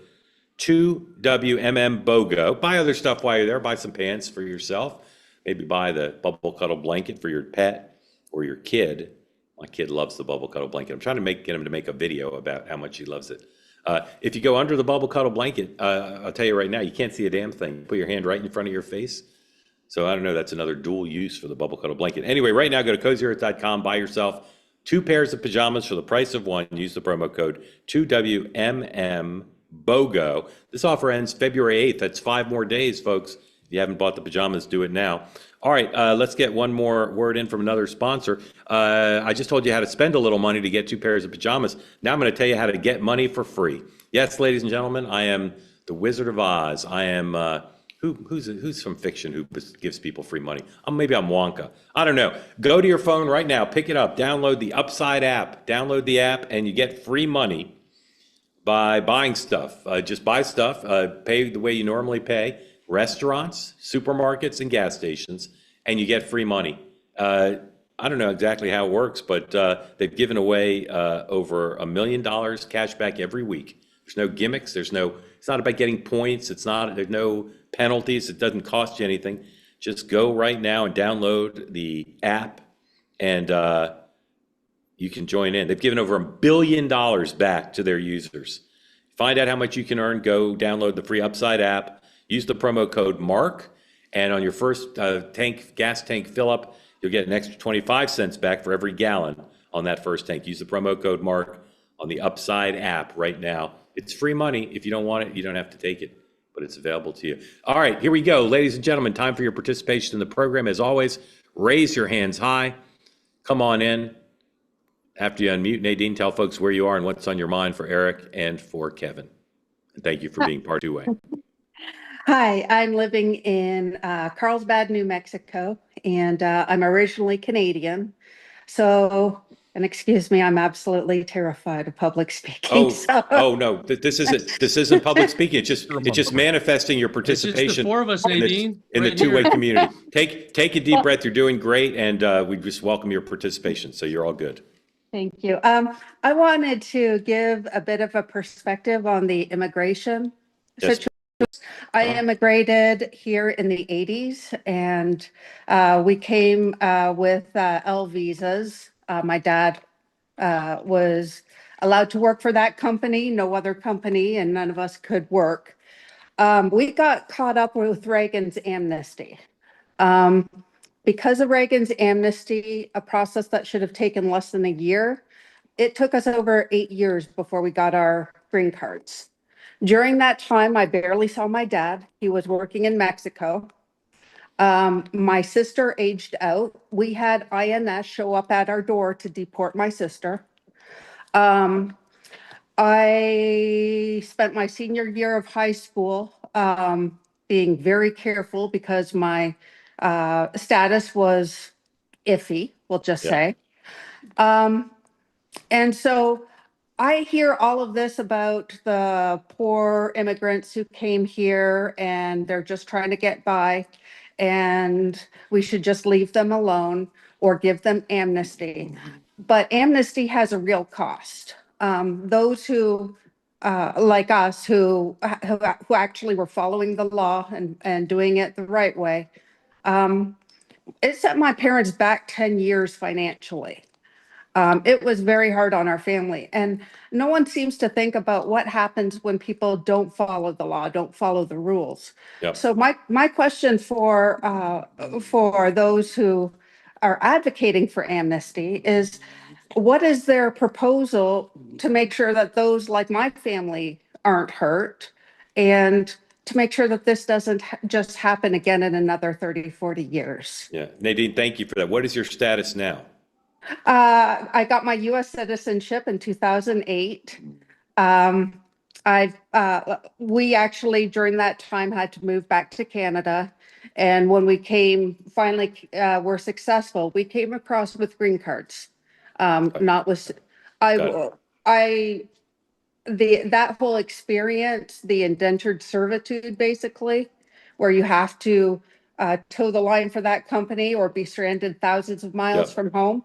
2WMMBOGO. Buy other stuff while you're there. Buy some pants for yourself. Maybe buy the bubble cuddle blanket for your pet or your kid. My kid loves the bubble cuddle blanket. I'm trying to get him to make a video about how much he loves it. If you go under the bubble cuddle blanket, I'll tell you right now, you can't see a damn thing. Put your hand right in front of your face. So I don't know, that's another dual use for the bubble cuddle blanket. Anyway, right now, go to cozyearth.com, buy yourself 2 pairs of pajamas for the price of 1. Use the promo code 2WMMBOGO. This offer ends February 8th. That's 5 more days, folks. If you haven't bought the pajamas, do it now. All right, let's get one more word in from another sponsor. I just told you how to spend a little money to get 2 pairs of pajamas. Now I'm going to tell you how to get money for free. Yes, ladies and gentlemen, I am the Wizard of Oz. I am, who's from fiction who gives people free money? Maybe I'm Wonka. I don't know. Go to your phone right now, pick it up, download the Upside app. Download the app, and you get free money by buying stuff. Just buy stuff, pay the way you normally pay. Restaurants, supermarkets, and gas stations, and you get free money. I don't know exactly how it works, but they've given away over $1 million cash back every week. There's no gimmicks. It's not about getting points. There's no penalties. It doesn't cost you anything. Just go right now and download the app, and you can join in. They've given over $1 billion back to their users. Find out how much you can earn. Go download the free Upside app. Use the promo code MARK, and on your first gas tank fill up, you'll get an extra 25 cents back for every gallon on that first tank. Use the promo code MARK on the Upside app right now. It's free money. If you don't want it, you don't have to take it, but it's available to you. All right, here we go. Ladies and gentlemen, time for your participation in the program. As always, raise your hands high. Come on in. After you unmute, Nadine, tell folks where you are and what's on your mind for Eric and for Kevin. And thank you for being part two-way. Hi, I'm living in Carlsbad, New Mexico, and I'm originally Canadian. So, and excuse me, I'm absolutely terrified of public speaking. No, this isn't public speaking. It's just manifesting your participation. It's just the 4 of us, Nadine, in the two-way community. Take a deep breath. You're doing great, and we just welcome your participation. So you're all good. Thank you. I wanted to give a bit of a perspective on the immigration Yes. situation. I immigrated here in the 80s, and we came with L visas. My dad was allowed to work for that company, no other company, and none of us could work. We got caught up with Reagan's amnesty. Because of Reagan's amnesty, a process that should have taken less than a year, it took us over 8 years before we got our green cards. During that time, I barely saw my dad. He was working in Mexico. My sister aged out. We had INS show up at our door to deport my sister. I spent my senior year of high school being very careful because my status was iffy, we'll just Yeah. say. And so I hear all of this about the poor immigrants who came here and they're just trying to get by, and we should just leave them alone or give them amnesty. But amnesty has a real cost. Those who, like us, who actually were following the law and doing it the right way, it set my parents back 10 years financially. It was very hard on our family, and no one seems to think about what happens when people don't follow the law, don't follow the rules. Yep. So my question for those who are advocating for amnesty is, what is their proposal to make sure that those like my family aren't hurt, and to make sure that this doesn't just happen again in another 30, 40 years? Yeah. Nadine, thank you for that. What is your status now? I got my U.S. citizenship in 2008. We actually during that time had to move back to Canada, and when we came, finally were successful. We came across with green cards, not with. Got it. I that whole experience, the indentured servitude, basically, where you have to toe the line for that company or be stranded thousands of miles Yep. from home.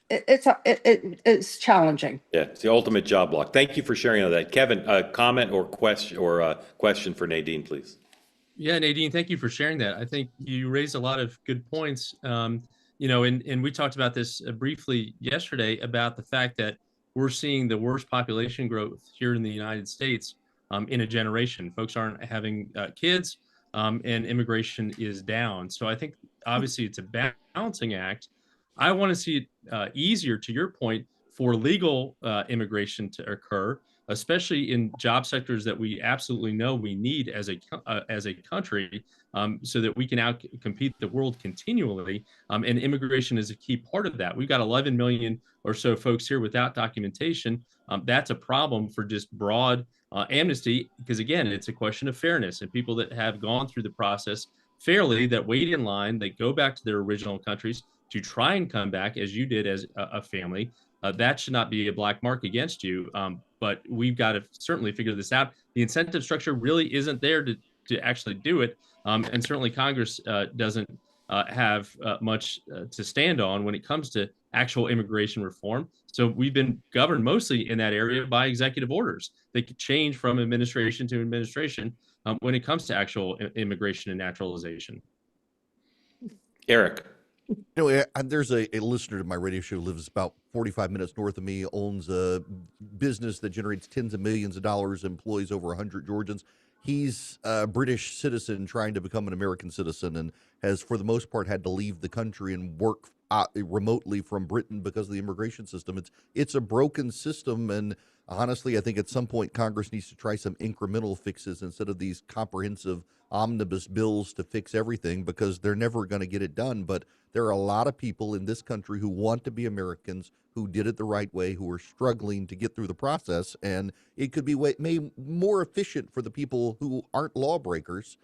It's challenging. Yeah, it's the ultimate job block. Thank you for sharing all that. Kevin, comment or question for Nadine, please. Yeah, Nadine, thank you for sharing that. I think you raised a lot of good points. And we talked about this briefly yesterday about the fact that we're seeing the worst population growth here in the United States in a generation. Folks aren't having kids, and immigration is down. So I think obviously it's a balancing act. I want to see it easier, to your point, for legal immigration to occur, especially in job sectors that we absolutely know we need as a country, so that we can out compete the world continually. And immigration is a key part of that. We've got 11 million or so folks here without documentation. That's a problem for just broad amnesty, because again, it's a question of fairness, and people that have gone through the process fairly, that wait in line, they go back to their original countries to try and come back, as you did as a family. That should not be a black mark against you. But we've got to certainly figure this out. The incentive structure really isn't there to actually do it. And certainly Congress doesn't have much to stand on when it comes to actual immigration reform. So we've been governed mostly in that area by executive orders. They could change from administration to administration when it comes to actual immigration and naturalization. Eric. There's a listener to my radio show who lives about 45 minutes north of me, owns a business that generates tens of millions of dollars, employs over 100 Georgians. He's a British citizen trying to become an American citizen, and has, for the most part, had to leave the country and work remotely from Britain because of the immigration system. It's a broken system, and honestly, I think at some point Congress needs to try some incremental fixes instead of these comprehensive omnibus bills to fix everything, because they're never going to get it done. But there are a lot of people in this country who want to be Americans, who did it the right way, who are struggling to get through the process, and it could be made more efficient for the people who aren't lawbreakers.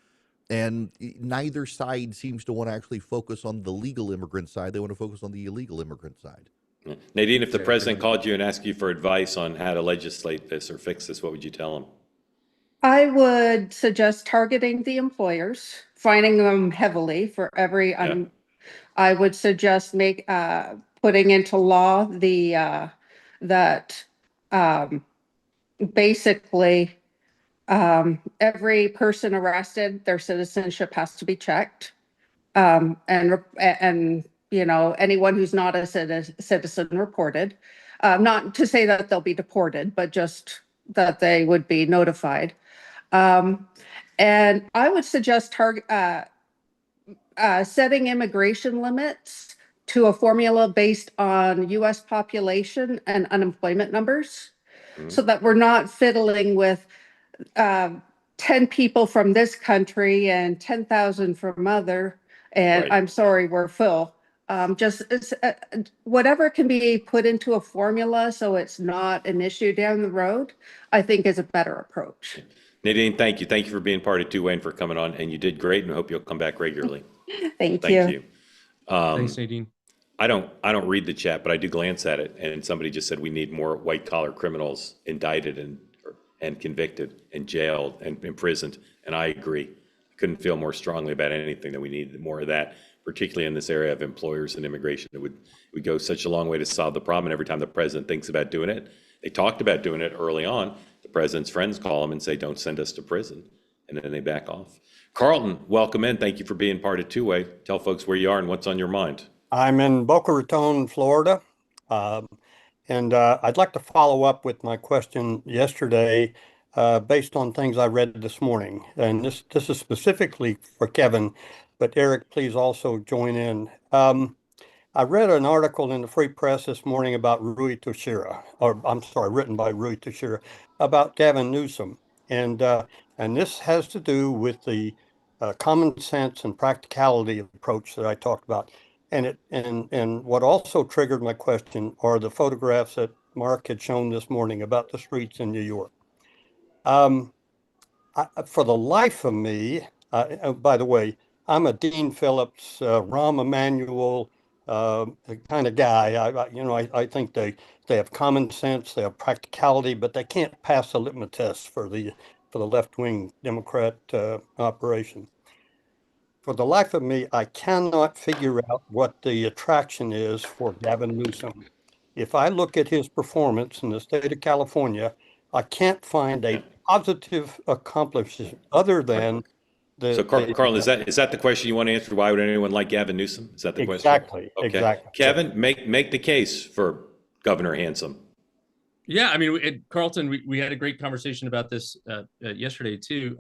And neither side seems to want to actually focus on the legal immigrant side. They want to focus on the illegal immigrant side. Nadine, if the president called you and asked you for advice on how to legislate this or fix this, what would you tell him? I would suggest targeting the employers, fining them heavily for every. Yeah. I would suggest putting into law that basically every person arrested, their citizenship has to be checked. And anyone who's not a citizen reported. Not to say that they'll be deported, but just that they would be notified. And I would suggest setting immigration limits to a formula based on U.S. population and unemployment numbers, so that we're not fiddling with 10 people from this country and 10,000 from other. And Right. I'm sorry, we're full. Just whatever can be put into a formula so it's not an issue down the road, I think is a better approach. Nadine, thank you. Thank you for being part of Two-Way and for coming on. And you did great, and I hope you'll come back regularly. Thank Thank you. you. Thanks, Nadine. I don't read the chat, but I do glance at it. And somebody just said we need more white collar criminals indicted and convicted and jailed and imprisoned. And I agree. I couldn't feel more strongly about anything that we need more of that, particularly in this area of employers and immigration. It would go such a long way to solve the problem. And every time the president thinks about doing it, they talked about doing it early on. The president's friends call him and say, don't send us to prison. And then they back off. Carlton, welcome in. Thank you for being part of Two-Way. Tell folks where you are and what's on your mind. I'm in Boca Raton, Florida. And I'd like to follow up with my question yesterday based on things I read this morning. And this is specifically for Kevin, but Eric, please also join in. I read an article in the Free Press this morning about Rui Teixeira, or I'm sorry, written by Rui Teixeira, about Gavin Newsom. And this has to do with the common sense and practicality approach that I talked about. And what also triggered my question are the photographs that Mark had shown this morning about the streets in New York. For the life of me, by the way, I'm a Dean Phillips, Rahm Emanuel kind of guy. I think they have common sense, they have practicality, but they can't pass a litmus test for the left-wing Democrat operation. For the life of me, I cannot figure out what the attraction is for Gavin Newsom. If I look at his performance in the state of California, I can't find a positive accomplishment other than So, Carlton, is that the question you want to answer? Why would anyone like Gavin Newsom? Is that the question? Exactly. Okay. Exactly. Kevin, make the case for Governor Handsome. Yeah, I mean, Carlton, we had a great conversation about this yesterday too.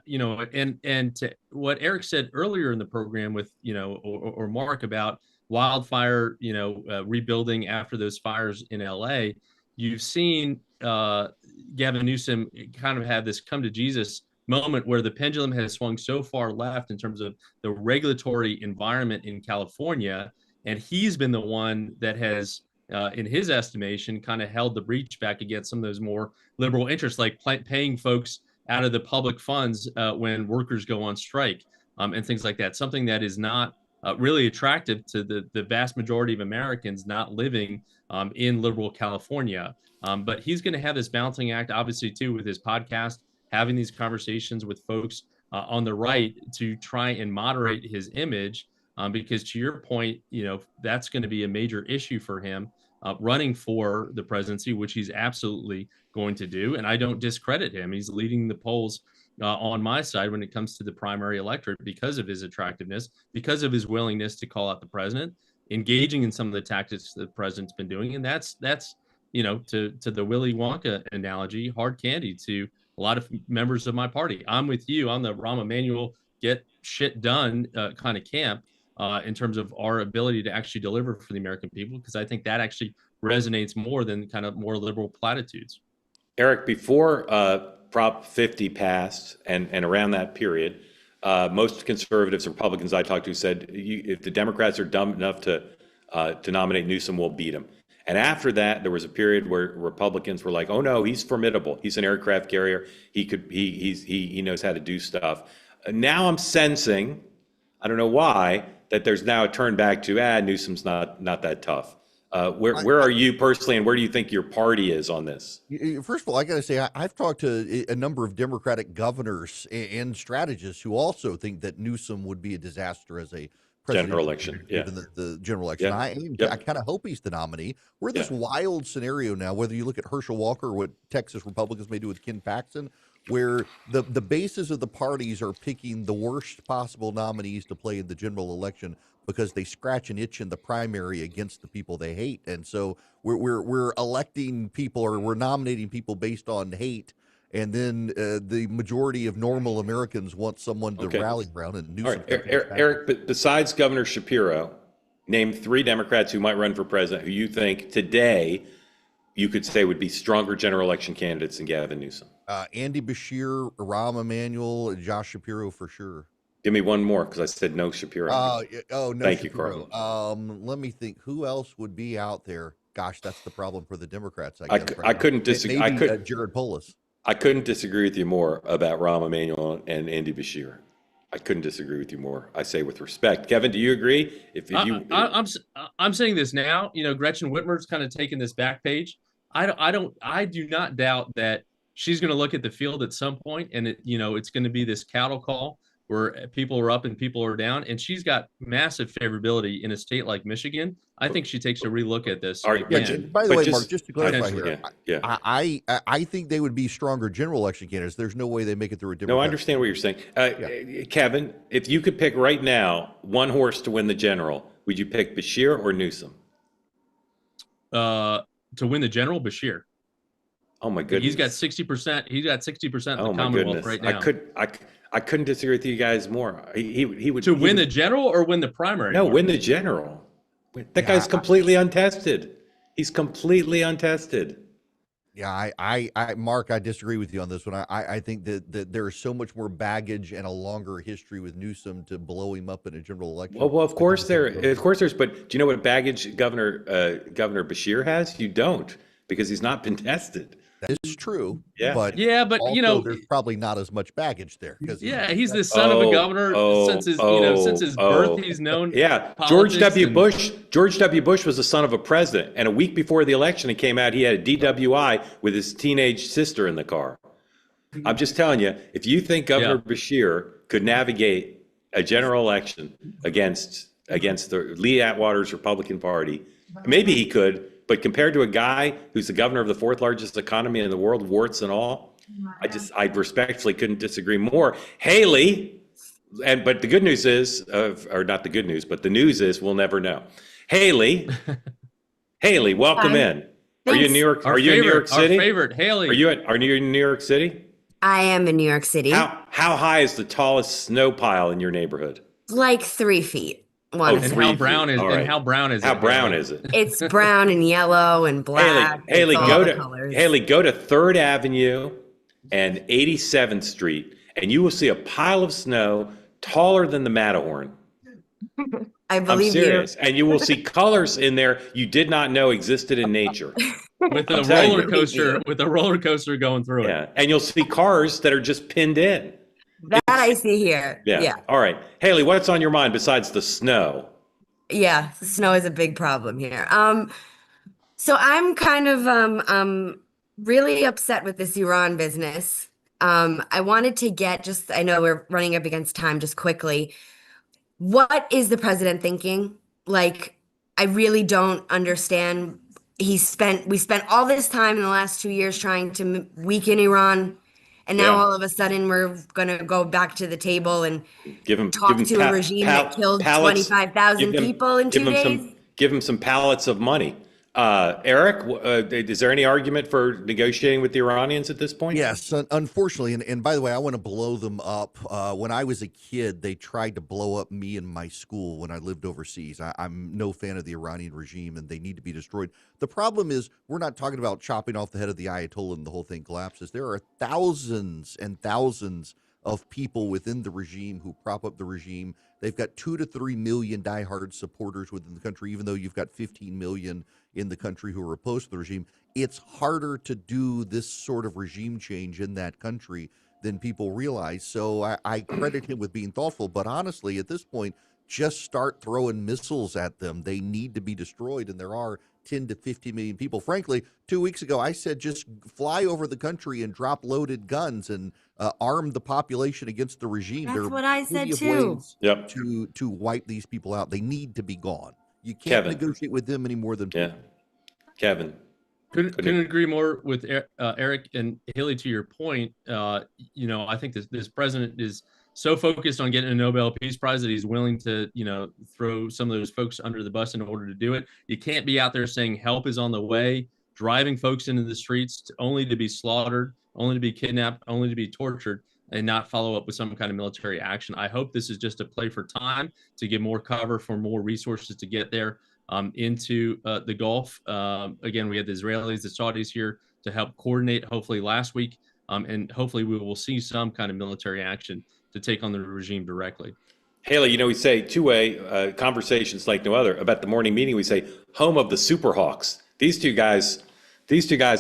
And to what Eric said earlier in the program with or Mark about wildfire, rebuilding after those fires in LA. You've seen Gavin Newsom kind of have this come to Jesus moment where the pendulum has swung so far left in terms of the regulatory environment in California, and he's been the one that has in his estimation, kind of held the breach back against some of those more liberal interests, like paying folks out of the public funds when workers go on strike and things like that. Something that is not really attractive to the vast majority of Americans not living in liberal California. But he's going to have this balancing act, obviously, too, with his podcast, having these conversations with folks on the right to try and moderate his image. Because to your point, that's going to be a major issue for him running for the presidency, which he's absolutely going to do. And I don't discredit him. He's leading the polls on my side when it comes to the primary electorate because of his attractiveness, because of his willingness to call out the president, engaging in some of the tactics the president's been doing. And that's to the Willy Wonka analogy, hard candy to a lot of members of my party. I'm with you on the Rahm Emanuel get shit done kind of camp. In terms of our ability to actually deliver for the American people, because I think that actually resonates more than kind of more liberal platitudes. Eric, before Prop 50 passed and around that period, most conservatives, Republicans I talked to said, if the Democrats are dumb enough to nominate Newsom, we'll beat him. And after that, there was a period where Republicans were like, oh no, he's formidable. He's an aircraft carrier. He knows how to do stuff. Now I'm sensing, I don't know why, that there's now a turn back to, Newsom's not that tough. Where are you personally, and where do you think your party is on this? First of all, I got to say, I've talked to a number of Democratic governors and strategists who also think that Newsom would be a disaster as a General presidential election, candidate, yeah. given the general election. Yep. I kind of hope he's the nominee. We're in this Yeah. wild scenario now, whether you look at Herschel Walker or what Texas Republicans may do with Ken Paxton, where the bases of the parties are picking the worst possible nominees to play in the general election because they scratch an itch in the primary against the people they hate. And so we're electing people, or we're nominating people based on hate. And then the majority of normal Americans want someone to Okay. rally around. And All right, Eric, but besides Governor Shapiro, name 3 Democrats who might run for president who you think today you could say would be stronger general election candidates than Gavin Newsom. Andy Bashir, Rahm Emanuel, and Josh Shapiro for sure. Give me one more, because I said no Shapiro. No. Thank you, Shapiro. Carlin. Let me think. Who else would be out there? Gosh, that's the problem for the Democrats. I guess. I couldn't disagree. Maybe Jared Polis. I couldn't disagree with you more about Rahm Emanuel and Andy Bashir. I couldn't disagree with you more. I say with respect. Kevin, do you agree? I'm saying this now. You know, Gretchen Whitmer's kind of taken this back page. I do not doubt that she's going to look at the field at some point, and it's going to be this cattle call where people are up and people are down, and she's got massive favorability in a state like Michigan. I think she takes a relook at this. All right, again. By the way, Mark, just to clarify here, yeah. I think they would be stronger general election candidates. There's no way they make it through a Democrat. No, I understand what you're saying. Kevin, if you could pick right now one horse to win the general, would you pick Bashir or Newsom? To win the general, Bashir. Oh my goodness. He's got 60%. He's got 60% of Oh the my Commonwealth goodness. right now. I couldn't disagree with you guys more. He would win the general or win the primary? No, win the general. That guy's completely untested. He's completely untested. Yeah, Mark, I disagree with you on this one. I think that there is so much more baggage and a longer history with Newsom to blow him up in a general election. Well, of course there's. But do you know what baggage Governor Bashir has? You don't, because he's not been tested. That is true. Yeah. But also, there's probably not as much baggage there. He's the son of a governor since his birth. He's known. Yeah, George W. Bush was the son of a president, and a week before the election, it came out he had a DWI with his teenage sister in the car. I'm just telling you, if you think Governor Bashir could navigate a general election against the Lee Atwater's Republican Party, maybe he could. But compared to a guy who's the governor of the 4th largest economy in the world, warts and all, I respectfully couldn't disagree more. Haley, but the good news is, or not the good news, but the news is we'll never know. Haley, welcome Hi. in. Thanks. Are you in New York? Are you in New York City? Our favorite, Haley. Are you in New York City? I am in New York City. How high is the tallest snow pile in your neighborhood? Like 3 feet. And 3 how feet. brown is All right. and how brown is How it? brown is it? It's brown and yellow and black. Haley, It's all go the to colors. Haley, go to 3rd Avenue and 87th Street, and you will see a pile of snow taller than the Matterhorn. I I'm believe serious. And you will see colors in there you did not know existed in nature. with a telling you. roller coaster going through it. Yeah. And you'll see cars that are just pinned in. That I see here. Yeah. All right. Haley, what's on your mind besides the snow? Yeah, the snow is a big problem here. So I'm kind of really upset with this Iran business. I wanted to I know we're running up against time, just quickly. What is the president thinking? Like, I really don't understand. We spent all this time in the last 2 years trying to weaken Iran, and now all of a sudden we're going to go back to the table and talk to a regime that killed 25,000 people in 2 days. Give them some pallets of money. Eric, is there any argument for negotiating with the Iranians at this point? Yes, unfortunately. And by the way, I want to blow them up. When I was a kid, they tried to blow up me and my school when I lived overseas. I'm no fan of the Iranian regime, and they need to be destroyed. The problem is we're not talking about chopping off the head of the Ayatollah and the whole thing collapses. There are thousands and thousands of people within the regime who prop up the regime. They've got 2 to 3 million diehard supporters within the country, even though you've got 15 million in the country who are opposed to the regime. It's harder to do this sort of regime change in that country than people realize. So I credit him with being thoughtful. But honestly, at this point, just start throwing missiles at them. They need to be destroyed. And there are 10 to 50 million people. Frankly, 2 weeks ago, I said just fly over the country and drop loaded guns and arm the population against the regime. That's There are what I plenty said of too. ways Yep. to wipe these people out. They need to be gone. You can't Kevin. negotiate with them any more than Yeah. Kevin. Couldn't agree more with Eric and Haley. To your point, I think this president is so focused on getting a Nobel Peace Prize that he's willing to, throw some of those folks under the bus in order to do it. You can't be out there saying help is on the way, driving folks into the streets only to be slaughtered, only to be kidnapped, only to be tortured, and not follow up with some kind of military action. I hope this is just a play for time to give more cover for more resources to get there into the Gulf. Again, we had the Israelis, the Saudis here to help coordinate, hopefully last week, and hopefully we will see some kind of military action to take on the regime directly. Haley, we say two-way conversations like no other. About the morning meeting, we say home of the Superhawks. These two guys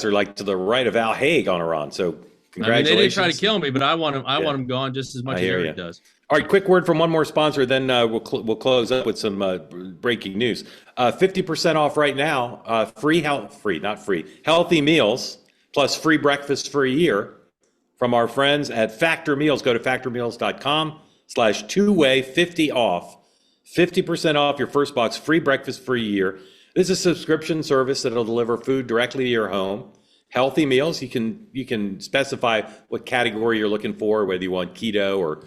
are like to the right of Al Haig on Iran. So congratulations. They didn't try to kill me, but I want them gone just as much as Eric does. All right, quick word from one more sponsor, then we'll close up with some breaking news. 50% off right now, healthy meals plus free breakfast for a year from our friends at Factor Meals. Go to factormeals.com/2way 50 off. 50% off your first box, free breakfast for a year. This is a subscription service that'll deliver food directly to your home. Healthy meals, you can specify what category you're looking for, whether you want keto or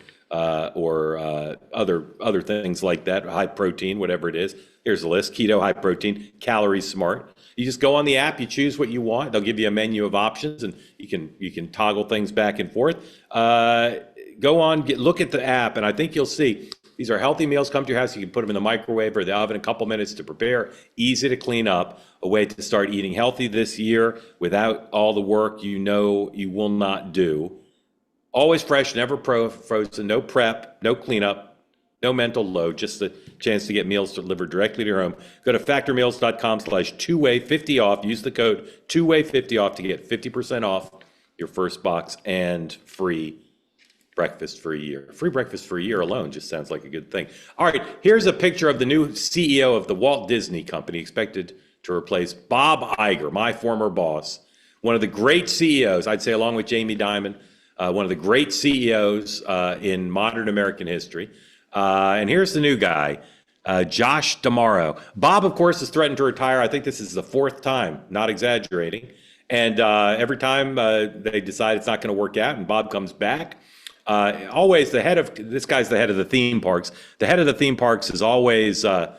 other things like that, high protein, whatever it is. Here's the list: keto, high protein, calorie smart. You just go on the app, you choose what you want. They'll give you a menu of options, and you can toggle things back and forth. Go on, look at the app, and I think you'll see these are healthy meals come to your house. You can put them in the microwave or the oven, a couple minutes to prepare, easy to clean up, a way to start eating healthy this year without all the work you will not do. Always fresh, never frozen, no prep, no cleanup, no mental load, just the chance to get meals delivered directly to your home. Go to factormeals.com/2way 50 off. Use the code 2way 50 off to get 50% off your first box and free breakfast for a year. Free breakfast for a year alone just sounds like a good thing. All right, here's a picture of the new CEO of the Walt Disney Company, expected to replace Bob Iger, my former boss. One of the great CEOs, I'd say, along with Jamie Dimon, one of the great CEOs in modern American history. And here's the new guy, Josh D'Amaro. Bob, of course, has threatened to retire. I think this is the fourth time, not exaggerating. And every time they decide it's not going to work out and Bob comes back, always this guy's the head of the theme parks. The head of the theme parks is always the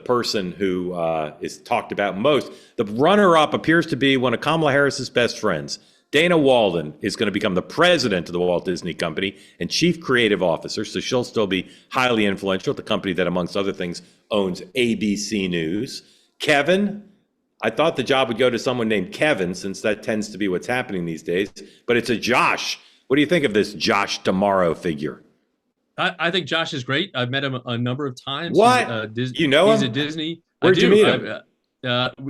person who is talked about most. The runner-up appears to be one of Kamala Harris's best friends. Dana Walden is going to become the president of the Walt Disney Company and chief creative officer, so she'll still be highly influential at the company that, amongst other things, owns ABC News. Kevin, I thought the job would go to someone named Kevin, since that tends to be what's happening these days, but it's a Josh. What do you think of this Josh D'Amaro figure? I think Josh is great. I've met him a number of times. What? You know him? He's a Disney. Where'd you meet him?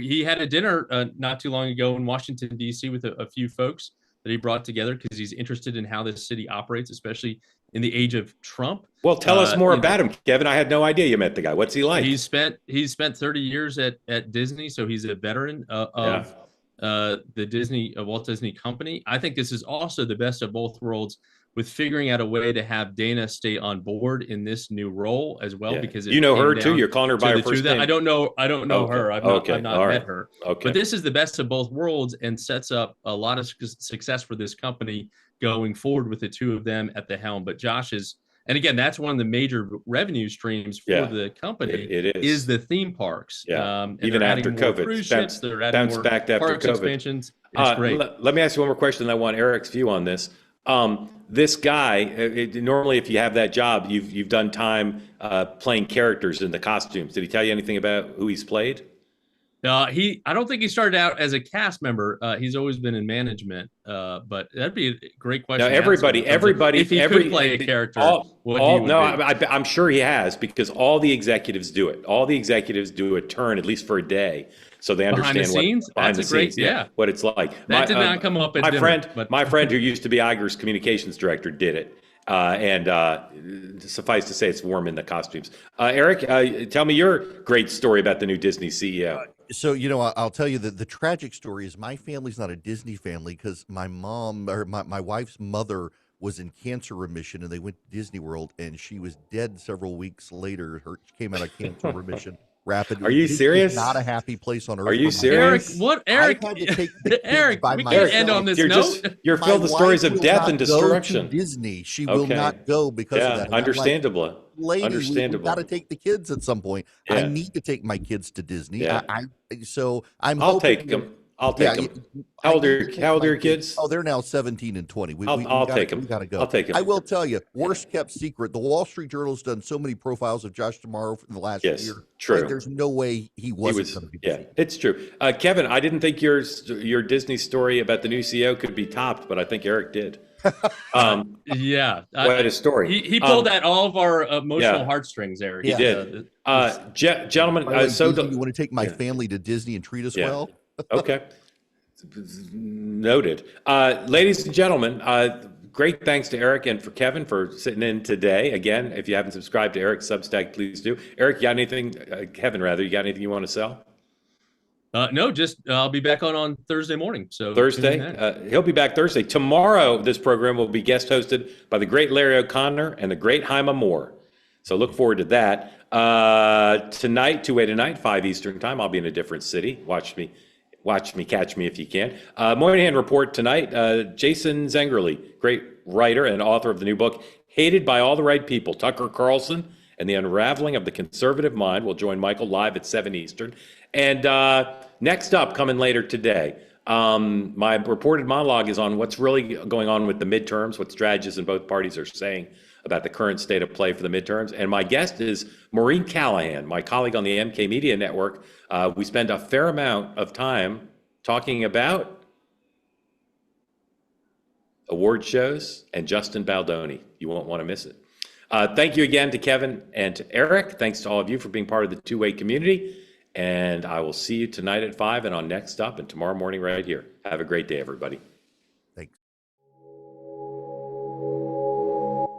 He had a dinner not too long ago in Washington, D.C. with a few folks that he brought together because he's interested in how this city operates, especially in the age of Trump. Well, tell us more about him, Kevin. I had no idea you met the guy. What's he like? He's spent 30 years at Disney, so he's a veteran of the Walt Disney Company. I think this is also the best of both worlds, with figuring out a way to have Dana stay on board in this new role as well, because you know her too. You're calling her by her first name. I don't know her. I've not met her. Okay. But this is the best of both worlds and sets up a lot of success for this company going forward with the two of them at the helm. But Josh is, and again, that's one of the major revenue streams for the company. It is the theme parks. Yeah. Even after COVID, cruise ships, they're adding more back after parks COVID. Expansions. It's great. Let me ask you one more question. I want Eric's view on this. This guy, normally if you have that job, you've done time playing characters in the costumes. Did he tell you anything about who he's played? I don't think he started out as a cast member. He's always been in management. But that'd be a great question. Now, everybody, if he could play a character, I'm sure he has, because all the executives do it. All the executives do a turn, at least for a day, so they understand behind the scenes, what it's like. That did not come up at dinner, my friend who used to be Iger's communications director did it. And suffice to say, it's warm in the costumes. Eric, tell me your great story about the new Disney CEO. So, I'll tell you that the tragic story is my family's not a Disney family because my mom or my wife's mother was in cancer remission and they went to Disney World and she was dead several weeks later. She came out of cancer remission rapid. Are you Disney is serious? not a happy place on Are earth you for my Eric, serious? what I've Eric? had to take the kids Eric, by we can't end myself. on this You're note. you're My filled with stories wife of will death not and go to destruction. Disney. She will Okay. not go because of Yeah, that. And I'm like, understandable. lady, we got Understandable. to take the kids at some point. I Yeah. need to take my kids to Disney. Yeah. So I'm I'll hoping take that- them. I'll yeah, take them. I How old need are to take how old my are your kids? Oh, they're now 17 and 20. We I'll gotta, take 'em. we gotta go. I'll take 'em. I will tell you, worst kept secret. The Wall Street Journal's done so many profiles of Josh Tomorrow in the last Yes, year. true. Like, there's no way he wasn't going to be Yeah, busy. it's true. Kevin, I didn't think your Disney story about the new CEO could be topped, but I think Eric did. Yeah, Quite a story. he pulled at all of our emotional yeah. heartstrings, Eric. He Yeah. did. Gentlemen, By the way, so Disney, you want to take my yeah. family to Disney and treat us Yeah. well? Okay. Noted. Ladies and gentlemen, great thanks to Eric and for Kevin for sitting in today. Again, if you haven't subscribed to Eric's Substack, please do. Eric, you got anything, Kevin, rather, you got anything you want to sell? No, just I'll be back on Thursday morning. So Thursday? tune in then. He'll be back Thursday. Tomorrow, this program will be guest hosted by the great Larry O'Connor and the great Haima Moore. So look forward to that. Tonight, 2 tonight, 5 Eastern time, I'll be in a different city. Watch me, catch me if you can. Moynihan Report tonight, Jason Zengerle, great writer and author of the new book, Hated by All the Right People, Tucker Carlson and the Unraveling of the Conservative Mind, will join Michael live at 7 Eastern. And next up, coming later today, my reported monologue is on what's really going on with the midterms, what strategists in both parties are saying about the current state of play for the midterms. And my guest is Maureen Callahan, my colleague on the MK Media Network. We spend a fair amount of time talking about award shows and Justin Baldoni. You won't want to miss it. Thank you again to Kevin and to Eric. Thanks to all of you for being part of the two-way community. And I will see you tonight at 5 and on Next Up and tomorrow morning right here. Have a great day, everybody.